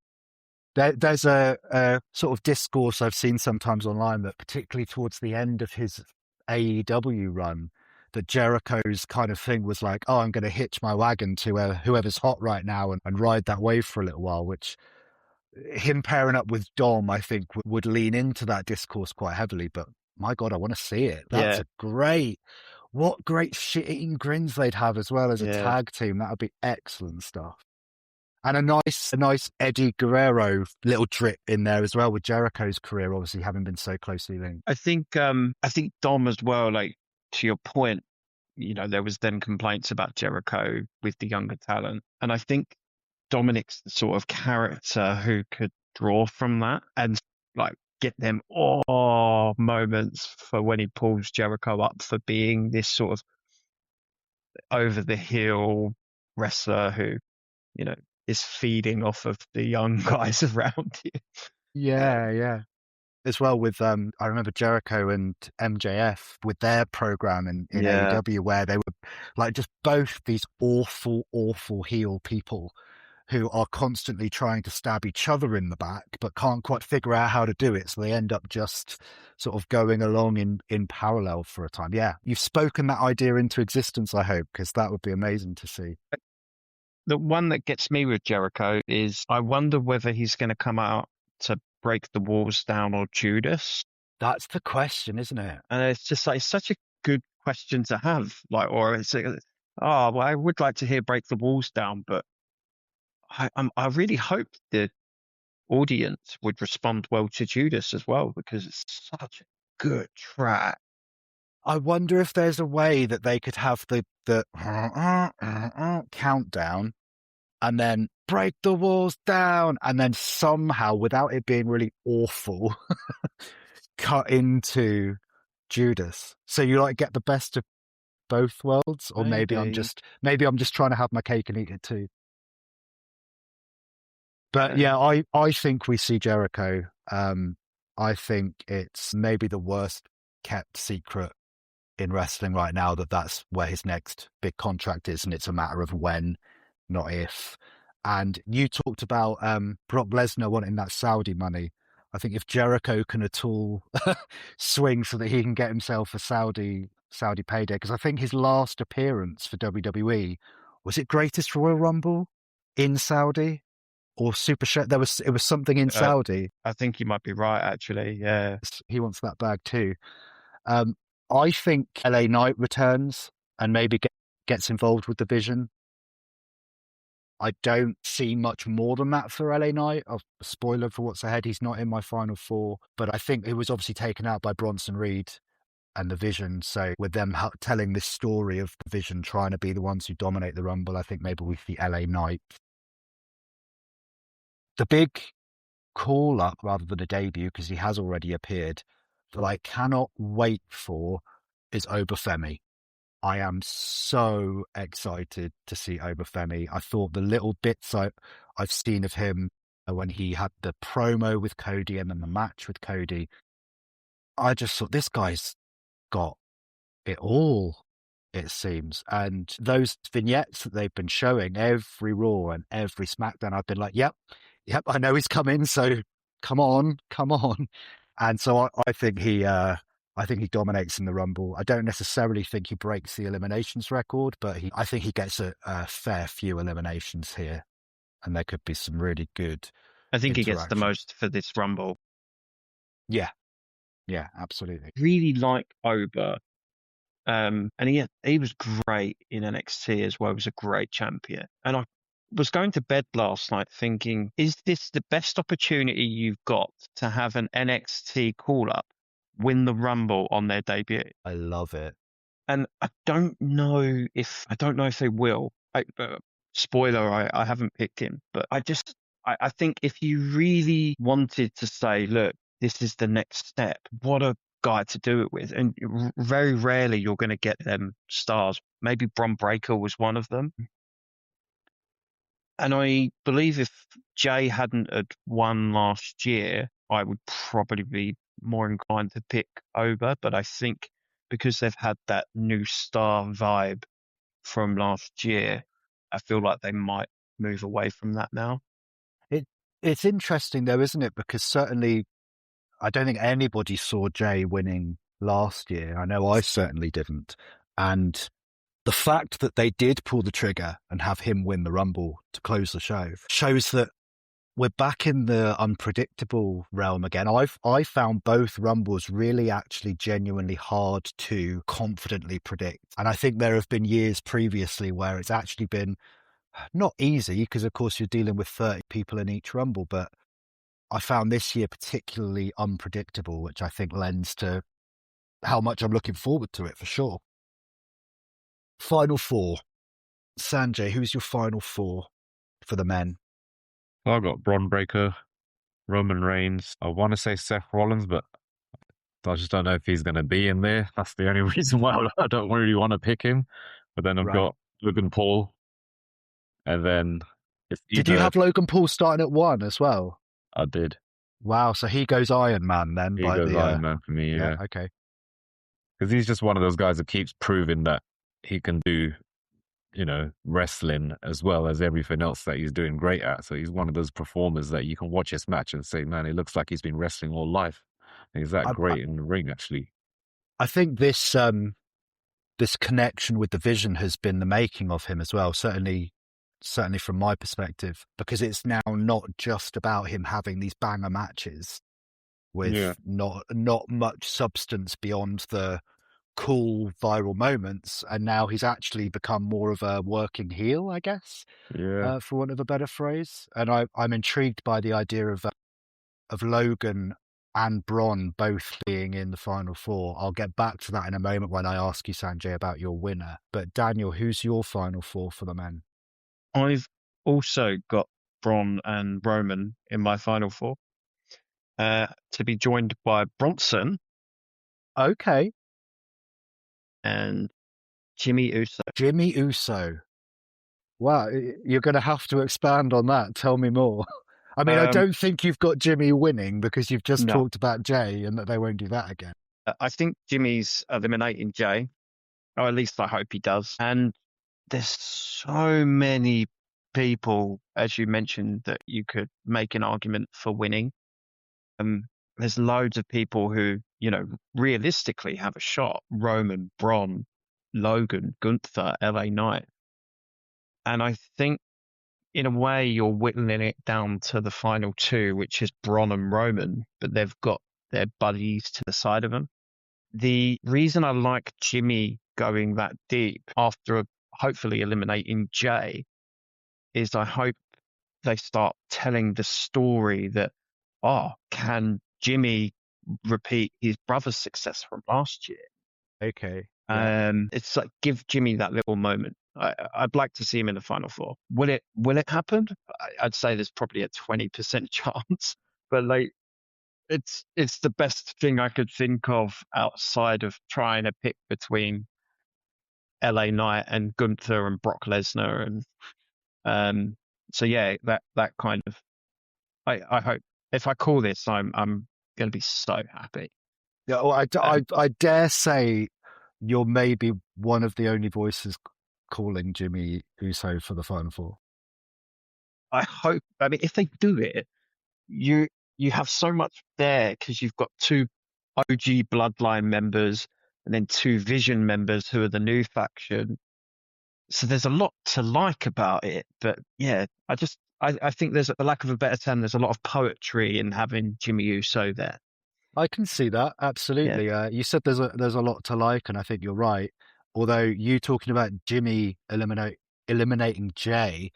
there's a sort of discourse I've seen sometimes online that particularly towards the end of his AEW run, that Jericho's kind of thing was like, oh, I'm going to hitch my wagon to whoever's hot right now and ride that wave for a little while, which him pairing up with Dom, I think, would lean into that discourse quite heavily. But my God, I want to see it. That's what great shit-eating grins they'd have as well as a tag team. That would be excellent stuff. And a nice Eddie Guerrero little drip in there as well with Jericho's career, obviously having been so closely linked. I think Dom as well, like to your point, there was then complaints about Jericho with the younger talent. And I think Dominic's the sort of character who could draw from that and like get them moments for when he pulls Jericho up for being this sort of over the hill wrestler who, is feeding off of the young guys around you. Yeah. As well with I remember Jericho and MJF with their program in AEW where they were like just both these awful heel people who are constantly trying to stab each other in the back but can't quite figure out how to do it, so they end up just sort of going along in parallel for a time. Yeah, you've spoken that idea into existence, I hope, because that would be amazing to see. The one that gets me with Jericho is I wonder whether he's going to come out to break the walls down or Judas. That's the question, isn't it? And it's just like such a good question to have. Like, or it's like, I would like to hear break the walls down, but I really hope the audience would respond well to Judas as well, because it's such a good track. I wonder if there's a way that they could have the countdown and then break the walls down and then somehow, without it being really awful, cut into Judas. So you like get the best of both worlds, or maybe I'm just trying to have my cake and eat it too. But yeah, I think we see Jericho. I think it's maybe the worst kept secret in wrestling right now that's where his next big contract is, and it's a matter of when, not if. And you talked about Brock Lesnar wanting that Saudi money. I think if Jericho can at all swing so that he can get himself a Saudi payday, because I think his last appearance for WWE was it Greatest Royal Rumble in Saudi or Super Show? It was something in Saudi. I think you might be right, actually. Yeah, he wants that bag too. I think LA Knight returns and maybe gets involved with the Vision. I don't see much more than that for LA Knight. Spoiler for what's ahead, he's not in my final four, but I think he was obviously taken out by Bronson Reed and the Vision. So with them telling this story of the Vision trying to be the ones who dominate the Rumble, I think maybe we see LA Knight. The big call up rather than a debut, because he has already appeared, that I cannot wait for is Obafemi. I am so excited to see Obafemi. I thought the little bits I've seen of him when he had the promo with Cody and then the match with Cody, I just thought this guy's got it all, it seems. And those vignettes that they've been showing every Raw and every SmackDown, I've been like, yep, I know he's coming, so come on. And so I think he dominates in the Rumble. I don't necessarily think he breaks the eliminations record, but I think he gets a fair few eliminations here, and there could be some really good I think he gets the interaction. most for this Rumble. Yeah, absolutely. Really like Oba. And he was great in NXT as well. He was a great champion. And I was going to bed last night thinking, is this the best opportunity you've got to have an NXT call-up win the Rumble on their debut? I love it. And I don't know if they will. Spoiler, I haven't picked him, but I think if you really wanted to say, look, this is the next step, what a guy to do it with. And very rarely you're going to get them stars. Maybe Bron Breakker was one of them. And I believe if Jay hadn't had won last year, I would probably be more inclined to pick Oba. But I think because they've had that new star vibe from last year, I feel like they might move away from that now. It's interesting though, isn't it? Because certainly I don't think anybody saw Jay winning last year. I know I certainly didn't. And the fact that they did pull the trigger and have him win the Rumble to close the show shows that we're back in the unpredictable realm again. I found both Rumbles really actually genuinely hard to confidently predict. And I think there have been years previously where it's actually been not easy, because of course you're dealing with 30 people in each Rumble, but I found this year particularly unpredictable, which I think lends to how much I'm looking forward to it for sure. Final four. Sanjay, who's your final four for the men? I got Bron Breakker, Roman Reigns. I want to say Seth Rollins, but I just don't know if he's going to be in there. That's the only reason why I don't really want to pick him. But then I've got Logan Paul. And then Did you have Logan Paul starting at 1 as well? I did. Wow, so he goes Iron Man then. He goes Iron Man for me, yeah. Okay. Because he's just one of those guys that keeps proving that he can do, wrestling as well as everything else that he's doing great at. So he's one of those performers that you can watch his match and say, man, it looks like he's been wrestling all life. And he's that great in the ring, actually. I think this connection with the Vision has been the making of him as well, certainly from my perspective, because it's now not just about him having these banger matches with not much substance beyond the cool viral moments, and now he's actually become more of a working heel, I guess, for want of a better phrase. And I'm intrigued by the idea of Logan and Bron both being in the final four. I'll get back to that in a moment when I ask you, Sanjay, about your winner. But Daniel, who's your final four for the men? I've also got Bron and Roman in my final four, to be joined by Bronson. Okay. And Jimmy Uso. Jimmy Uso. Wow, you're going to have to expand on that. Tell me more. I mean, I don't think you've got Jimmy winning, because you've just talked about Jay and that they won't do that again. I think Jimmy's eliminating Jay, or at least I hope he does. And there's so many people, as you mentioned, that you could make an argument for winning. There's loads of people who, realistically have a shot. Roman, Bron, Logan, Gunther, LA Knight. And I think in a way you're whittling it down to the final two, which is Bron and Roman, but they've got their buddies to the side of them. The reason I like Jimmy going that deep after hopefully eliminating Jay is I hope they start telling the story that, can Jimmy repeat his brother's success from last year? Okay. Yeah. It's like give Jimmy that little moment. I'd like to see him in the final four. Will it happen? I'd say there's probably a 20% chance, but like it's the best thing I could think of outside of trying to pick between LA Knight and Gunther and Brock Lesnar so yeah, that kind of I hope if I call this, I'm going to be so happy. Yeah. Well, I dare say you're maybe one of the only voices calling Jimmy Uso for the final four. I hope. I mean, if they do it, you have so much there because you've got two OG Bloodline members and then two Vision members who are the new faction. So there's a lot to like about it. But yeah, I think there's, a lack of a better term, there's a lot of poetry in having Jimmy Uso there. I can see that, absolutely. You said there's a lot to like, and I think you're right. Although you talking about Jimmy eliminating Jay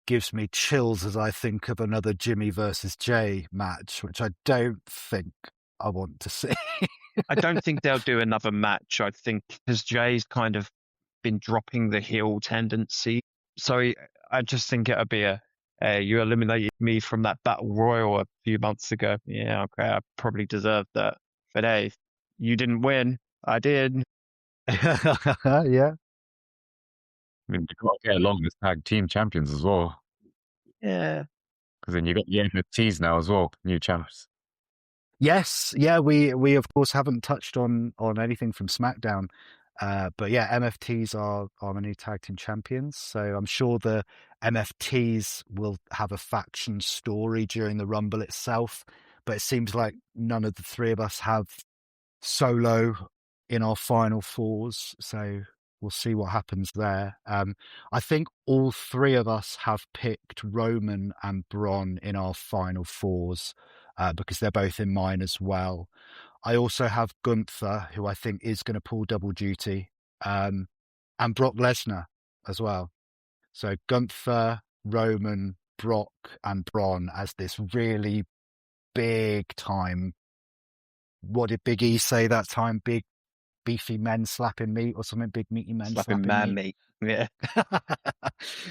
gives me chills as I think of another Jimmy versus Jay match, which I don't think I want to see. I don't think they'll do another match. I think because Jay's kind of been dropping the heel tendency. So I just think it'll be you eliminated me from that battle royal a few months ago. Yeah, okay, I probably deserved that. But hey, you didn't win. I did. Yeah. I mean, you've got to get along as tag team champions as well. Yeah. Because then you've got the NFTs now as well, new champs. Yes, yeah, we of course haven't touched on anything from SmackDown, but yeah, MFTs are the new tag team champions. So I'm sure the MFTs will have a faction story during the Rumble itself. But it seems like none of the three of us have Solo in our final fours, so we'll see what happens there. I think all three of us have picked Roman and Braun in our final fours because they're both in mine as well. I also have Gunther, who I think is going to pull double duty, and Brock Lesnar as well. So Gunther, Roman, Brock, and Braun as this really big time. What did Big E say that time? Big beefy men slapping meat or something, big meaty men slapping man meat. Yeah.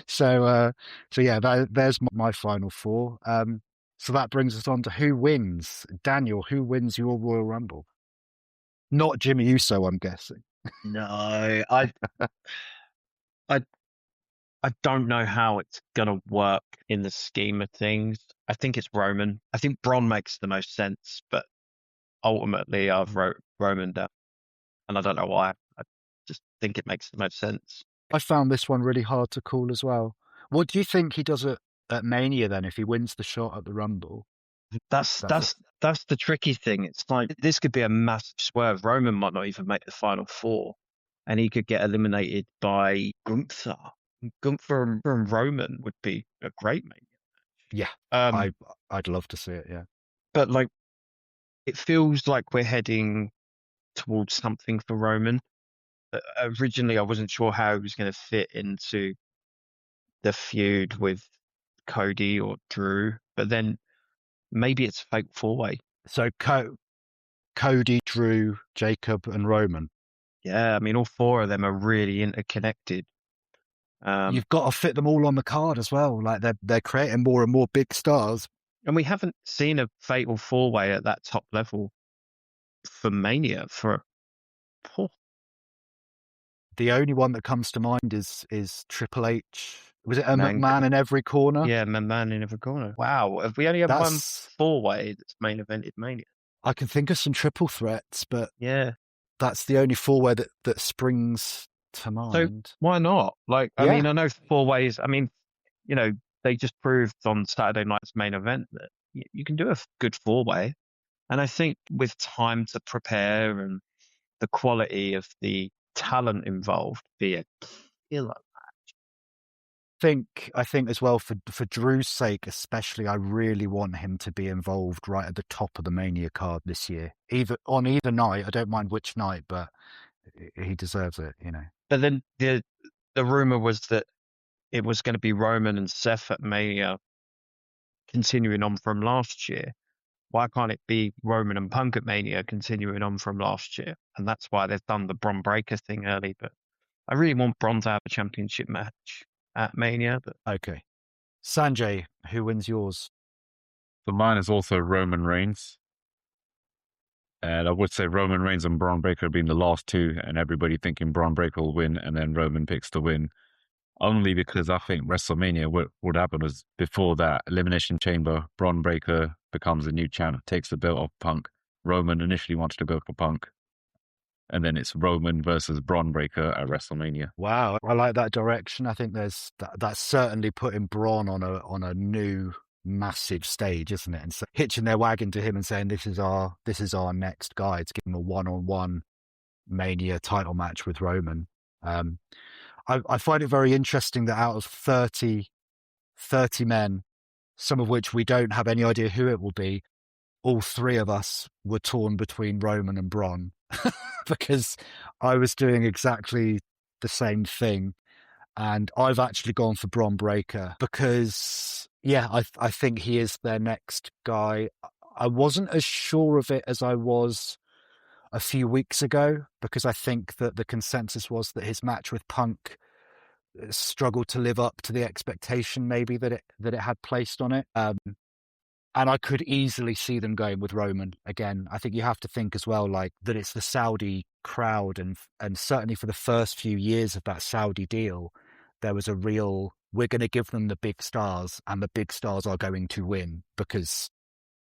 So yeah, there's my final four. So that brings us on to who wins. Daniel, who wins your Royal Rumble? Not Jimmy Uso, I'm guessing. No, I don't know how it's gonna work in the scheme of things. I think it's Roman. I think Braun makes the most sense, but ultimately I've wrote Roman down, and I don't know why. I just think it makes the most sense. I found this one really hard to call as well. What do you think he does at Mania then if he wins the shot at the Rumble? That's the tricky thing. It's like this could be a massive swerve. Roman might not even make the final four, and he could get eliminated by Gunther. Gunther and Roman would be a great Mania match. Yeah, I'd love to see it. Yeah, but like it feels like we're heading towards something for Roman. Originally, I wasn't sure how he was going to fit into the feud with Cody or Drew, but then maybe it's fake four-way. So Cody, Drew, Jacob, and Roman. Yeah, I mean, all four of them are really interconnected. You've got to fit them all on the card as well. Like they're creating more and more big stars. And we haven't seen a fatal four-way at that top level for Mania for. The only one that comes to mind is Triple H. Was it a McMahon in every corner? Yeah, McMahon in every corner. Wow, have we only had one four-way that's main evented Mania? I can think of some triple threats, but yeah, that's the only four-way that springs to mind. So why not? Like, I mean, I know four-ways. I mean, you know, they just proved on Saturday night's main event that you can do a good four-way, and I think with time to prepare and the quality of the talent involved, be a killer match. I think as well for Drew's sake, especially, I really want him to be involved right at the top of the Mania card this year. Either night, I don't mind which night, but he deserves it, you know. But then the rumor was that it was going to be Roman and Seth at Mania, continuing on from last year. Why can't it be Roman and Punk at Mania continuing on from last year? And that's why they've done the Bron Breakker thing early. But I really want Bron to have a championship match at Mania. But Okay. Sanjay, who wins yours? So mine is also Roman Reigns. And I would say Roman Reigns and Braun Breaker being the last two, and everybody thinking Braun Breaker will win, and then Roman picks to win. Only because I think WrestleMania, what would happen was before that Elimination Chamber, Braun Breaker becomes a new champ, takes the belt off Punk. Roman initially wanted to go for Punk, and then it's Roman versus Braun Breaker at WrestleMania. Wow, I like that direction. I think that's certainly putting Braun on a new massive stage, isn't it? And so hitching their wagon to him and saying this is our next guy to give him a one-on-one Mania title match with Roman. I find it very interesting that out of 30 men, some of which we don't have any idea who it will be, all three of us were torn between Roman and Braun because I was doing exactly the same thing. And I've actually gone for Bron Breakker because, I think he is their next guy. I wasn't as sure of it as I was a few weeks ago because I think that the consensus was that his match with Punk struggled to live up to the expectation maybe that it had placed on it. And I could easily see them going with Roman again. I think you have to think as well, like that it's the Saudi crowd, and certainly for the first few years of that Saudi deal, there was a real, we're going to give them the big stars, and the big stars are going to win because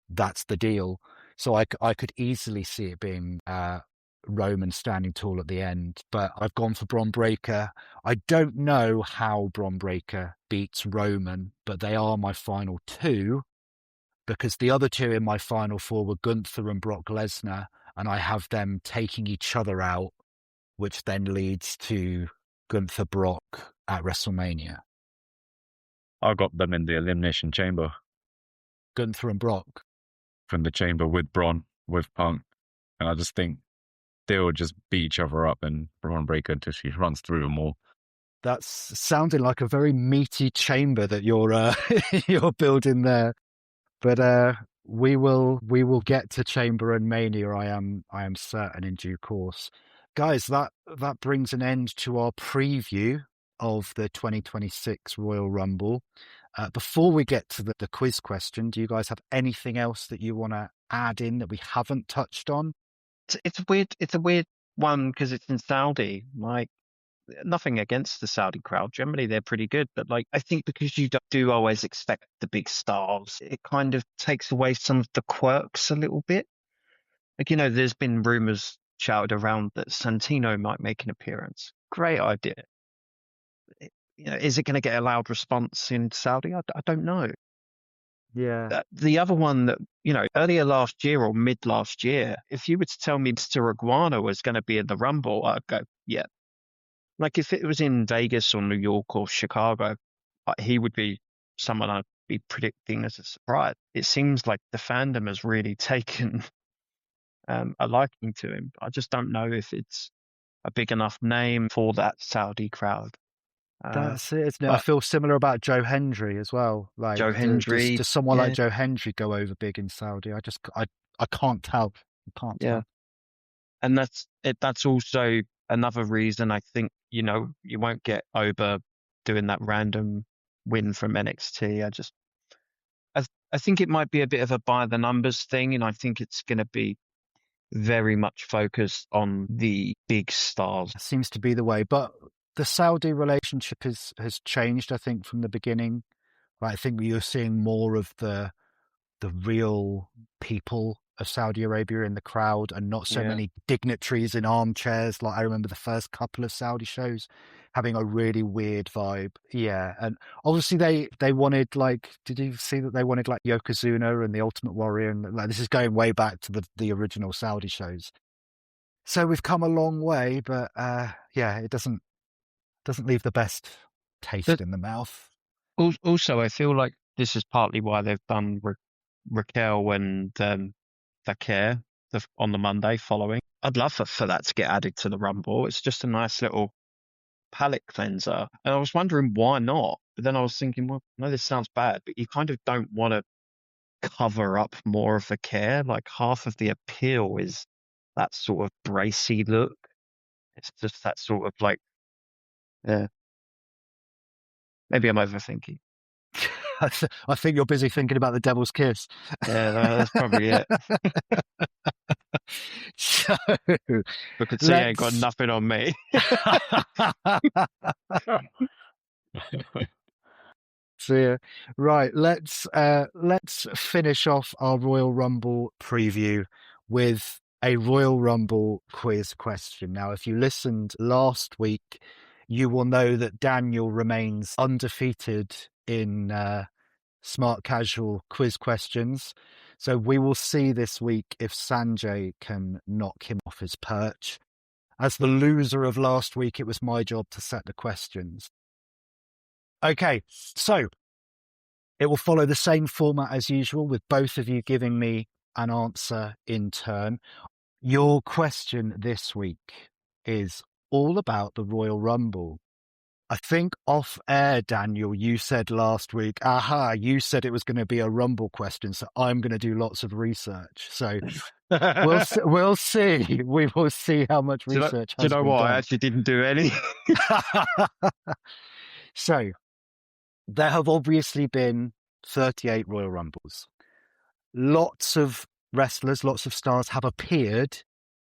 that's the deal. So I could easily see it being Roman standing tall at the end, but I've gone for Bron Breakker. I don't know how Bron Breakker beats Roman, but they are my final two. Because the other two in my final four were Gunther and Brock Lesnar, and I have them taking each other out, which then leads to Gunther Brock at WrestleMania. I got them in the Elimination Chamber. Gunther and Brock. From the chamber with Braun, with Punk. And I just think they'll just beat each other up and Braun Breaker until she runs through them all. That's sounding like a very meaty chamber that you're you're building there. But we will get to Chamber and Mania. I am certain in due course, guys. That brings an end to our preview of the 2026 Royal Rumble. Before we get to the quiz question, do you guys have anything else that you want to add in that we haven't touched on? It's weird. It's a weird one because it's in Saudi. Like, nothing against the Saudi crowd. Generally, they're pretty good. But like, I think because you do always expect the big stars, it kind of takes away some of the quirks a little bit. Like, there's been rumors shouted around that Santino might make an appearance. Great idea. Is it going to get a loud response in Saudi? I don't know. Yeah. The other one that, earlier last year or mid last year, if you were to tell me Mr. Iguana was going to be in the Rumble, I'd go, yeah. Like if it was in Vegas or New York or Chicago, he would be someone I'd be predicting as a surprise. It seems like the fandom has really taken a liking to him. I just don't know if it's a big enough name for that Saudi crowd. That's it, isn't it? I feel similar about Joe Hendry as well. Like Joe Hendry, does someone like Joe Hendry go over big in Saudi? I can't tell. I can't tell. And that's also another reason I think, you won't get Oba doing that random win from NXT. I think it might be a bit of a by the numbers thing, and I think it's going to be very much focused on the big stars. It seems to be the way, but the Saudi relationship has changed, I think, from the beginning. I think you're seeing more of the real people of Saudi Arabia in the crowd and not so many dignitaries in armchairs. Like I remember the first couple of Saudi shows having a really weird vibe. Yeah. And obviously they wanted, like, did you see that they wanted like Yokozuna and the Ultimate Warrior? And like, this is going way back to the original Saudi shows. So we've come a long way, but it doesn't leave the best taste in the mouth. Also, I feel like this is partly why they've done Raquel and Vaquer on the Monday following. I'd love for that to get added to the Rumble. It's just a nice little palate cleanser. And I was wondering why not. But then I was thinking, well, no, this sounds bad, but you kind of don't want to cover up more of the care. Like half of the appeal is that sort of bracy look. It's just that sort of like, yeah. Maybe I'm overthinking. I think you're busy thinking about the Devil's Kiss. Yeah, that's probably it. So Because he ain't got nothing on me. So, right, let's finish off our Royal Rumble preview with a Royal Rumble quiz question. Now, if you listened last week, you will know that Daniel remains undefeated in Smart-Casual quiz questions. So we will see this week if Sanjay can knock him off his perch. As the loser of last week, it was my job to set the questions. Okay, so it will follow the same format as usual, with both of you giving me an answer in turn. Your question this week is all about the Royal Rumble. I think off air, Daniel, you said last week, you said it was going to be a Rumble question, so I'm going to do lots of research. So we'll see. We will see how much research has been done. Do you know what? I actually didn't do any. So there have obviously been 38 Royal Rumbles. Lots of wrestlers, lots of stars have appeared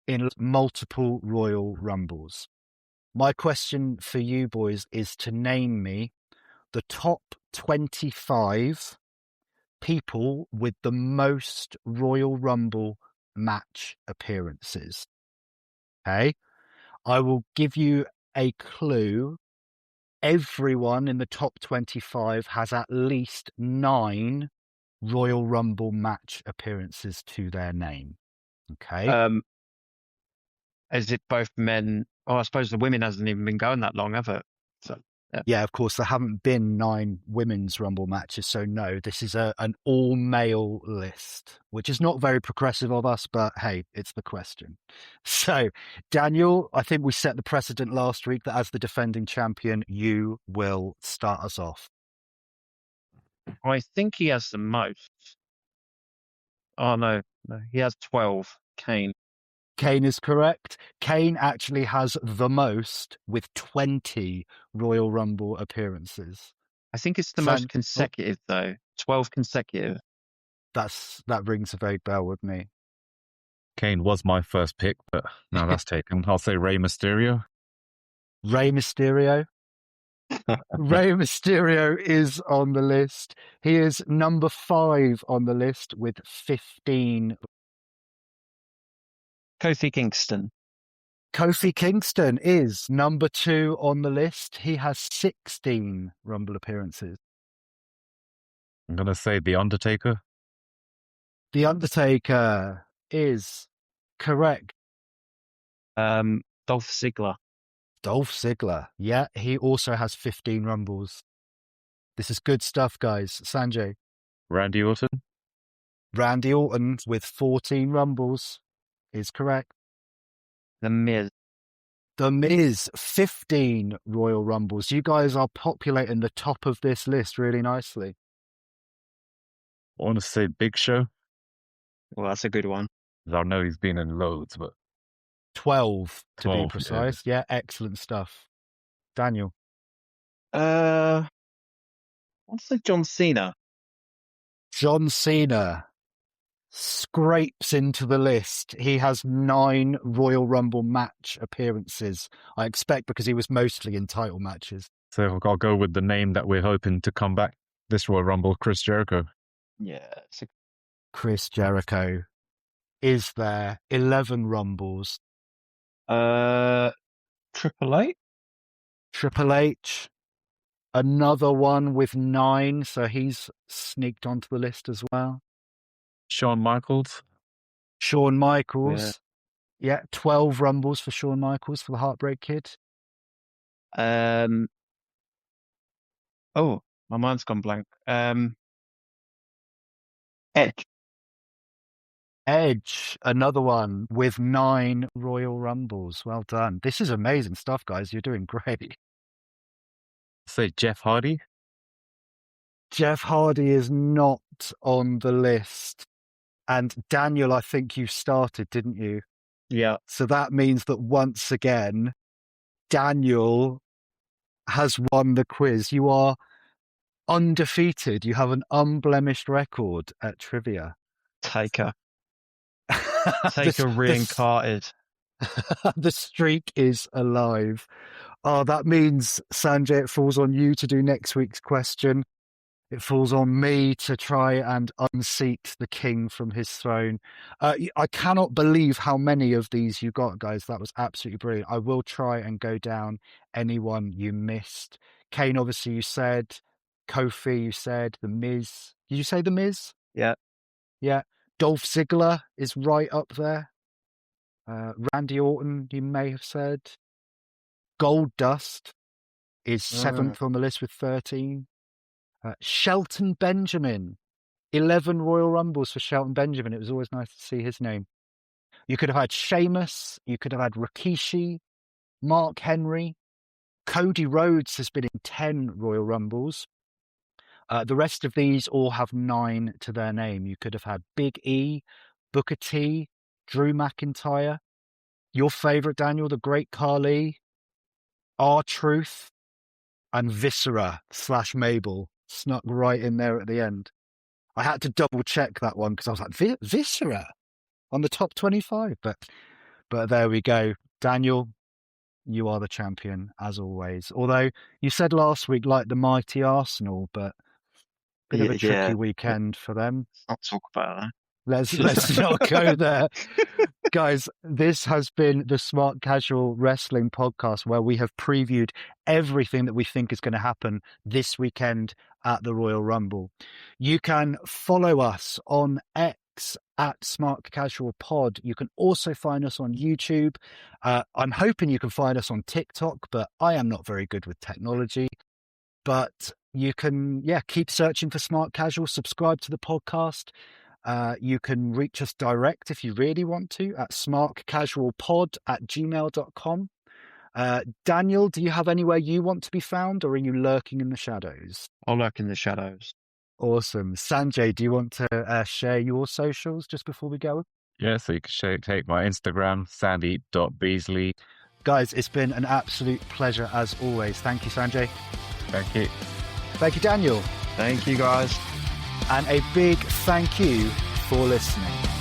in multiple Royal Rumbles. My question for you boys is to name me the top 25 people with the most Royal Rumble match appearances. Okay? I will give you a clue. Everyone in the top 25 has at least 9 Royal Rumble match appearances to their name. Okay? Is it both men? Oh, I suppose the women hasn't even been going that long, have it? So yeah, of course, there haven't been 9 women's Rumble matches, so no, this is an all-male list, which is not very progressive of us, but hey, it's the question. So, Daniel, I think we set the precedent last week that as the defending champion, you will start us off. I think he has the most. Oh, no, he has 12, Kane. Kane is correct. Kane actually has the most with 20 Royal Rumble appearances. I think it's the most consecutive, though. 12 consecutive. That rings a vague bell with me. Kane was my first pick, but now that's taken. I'll say Rey Mysterio. Rey Mysterio? Rey Mysterio is on the list. He is number 5 on the list with 15. Kofi Kingston. Kofi Kingston is number 2 on the list. He has 16 Rumble appearances. I'm going to say The Undertaker. The Undertaker is correct. Dolph Ziggler. Dolph Ziggler. Yeah, he also has 15 Rumbles. This is good stuff, guys. Sanjay. Randy Orton. Randy Orton with 14 Rumbles is correct. The Miz. The Miz, 15 Royal Rumbles. You guys are populating the top of this list really nicely. I want to say Big Show. Well, that's a good one. I know he's been in loads, but 12 to be precise. Yeah, excellent stuff. Daniel. I'll say John Cena. John Cena scrapes into the list. He has 9 Royal Rumble match appearances. I expect because he was mostly in title matches. So I'll go with the name that we're hoping to come back this Royal Rumble, Chris Jericho. Yeah. Chris Jericho is there. 11 Rumbles. Triple H? Triple H, another one with 9, so he's sneaked onto the list as well. Shawn Michaels. Shawn Michaels. Yeah, 12 Rumbles for Shawn Michaels for the Heartbreak Kid. Oh, my mind's gone blank. Edge. Edge, another one with 9 Royal Rumbles. Well done. This is amazing stuff, guys. You're doing great. Say Jeff Hardy. Jeff Hardy is not on the list. And Daniel, I think you started, didn't you? Yeah. So that means that once again, Daniel has won the quiz. You are undefeated. You have an unblemished record at trivia. Taker reincarnated. The streak is alive. Oh, that means, Sanjay, it falls on you to do next week's question. It falls on me to try and unseat the king from his throne. I cannot believe how many of these you got, guys. That was absolutely brilliant. I will try and go down anyone you missed. Kane, obviously, you said. Kofi, you said. The Miz. Did you say The Miz? Yeah. Yeah. Dolph Ziggler is right up there. Randy Orton, you may have said. Gold Dust is 7th on the list with 13. Shelton Benjamin, 11 Royal Rumbles for Shelton Benjamin. It was always nice to see his name. You could have had Sheamus. You could have had Rikishi, Mark Henry. Cody Rhodes has been in 10 Royal Rumbles. The rest of these all have 9 to their name. You could have had Big E, Booker T, Drew McIntyre. Your favourite, Daniel, the Great Khali, R-Truth, and Viscera / Mabel snuck right in there at the end. I had to double check that one because I was like, Viscera on the top 25. But there we go. Daniel, you are the champion as always. Although you said last week, like the mighty Arsenal, but bit of a tricky weekend for them. I'll talk about that. Let's not go there. Guys, this has been the Smart-Casual Wrestling Podcast, where we have previewed everything that we think is going to happen this weekend at the Royal Rumble. You can follow us on X at Smark-Casual Pod. You can also find us on YouTube. I'm hoping you can find us on TikTok, but I am not very good with technology. But you can, keep searching for Smart-Casual, subscribe to the podcast. You can reach us direct if you really want to at smarkcasualpod@gmail.com. Daniel, do you have anywhere you want to be found, or are you lurking in the shadows? I'll lurk in the shadows. Awesome. Sanjay, do you want to share your socials just before we go? Yeah, so you can take my Instagram, sandy.beasley. Guys, it's been an absolute pleasure as always. Thank you, Sanjay. Thank you. Thank you, Daniel. Thank you, guys. And a big thank you for listening.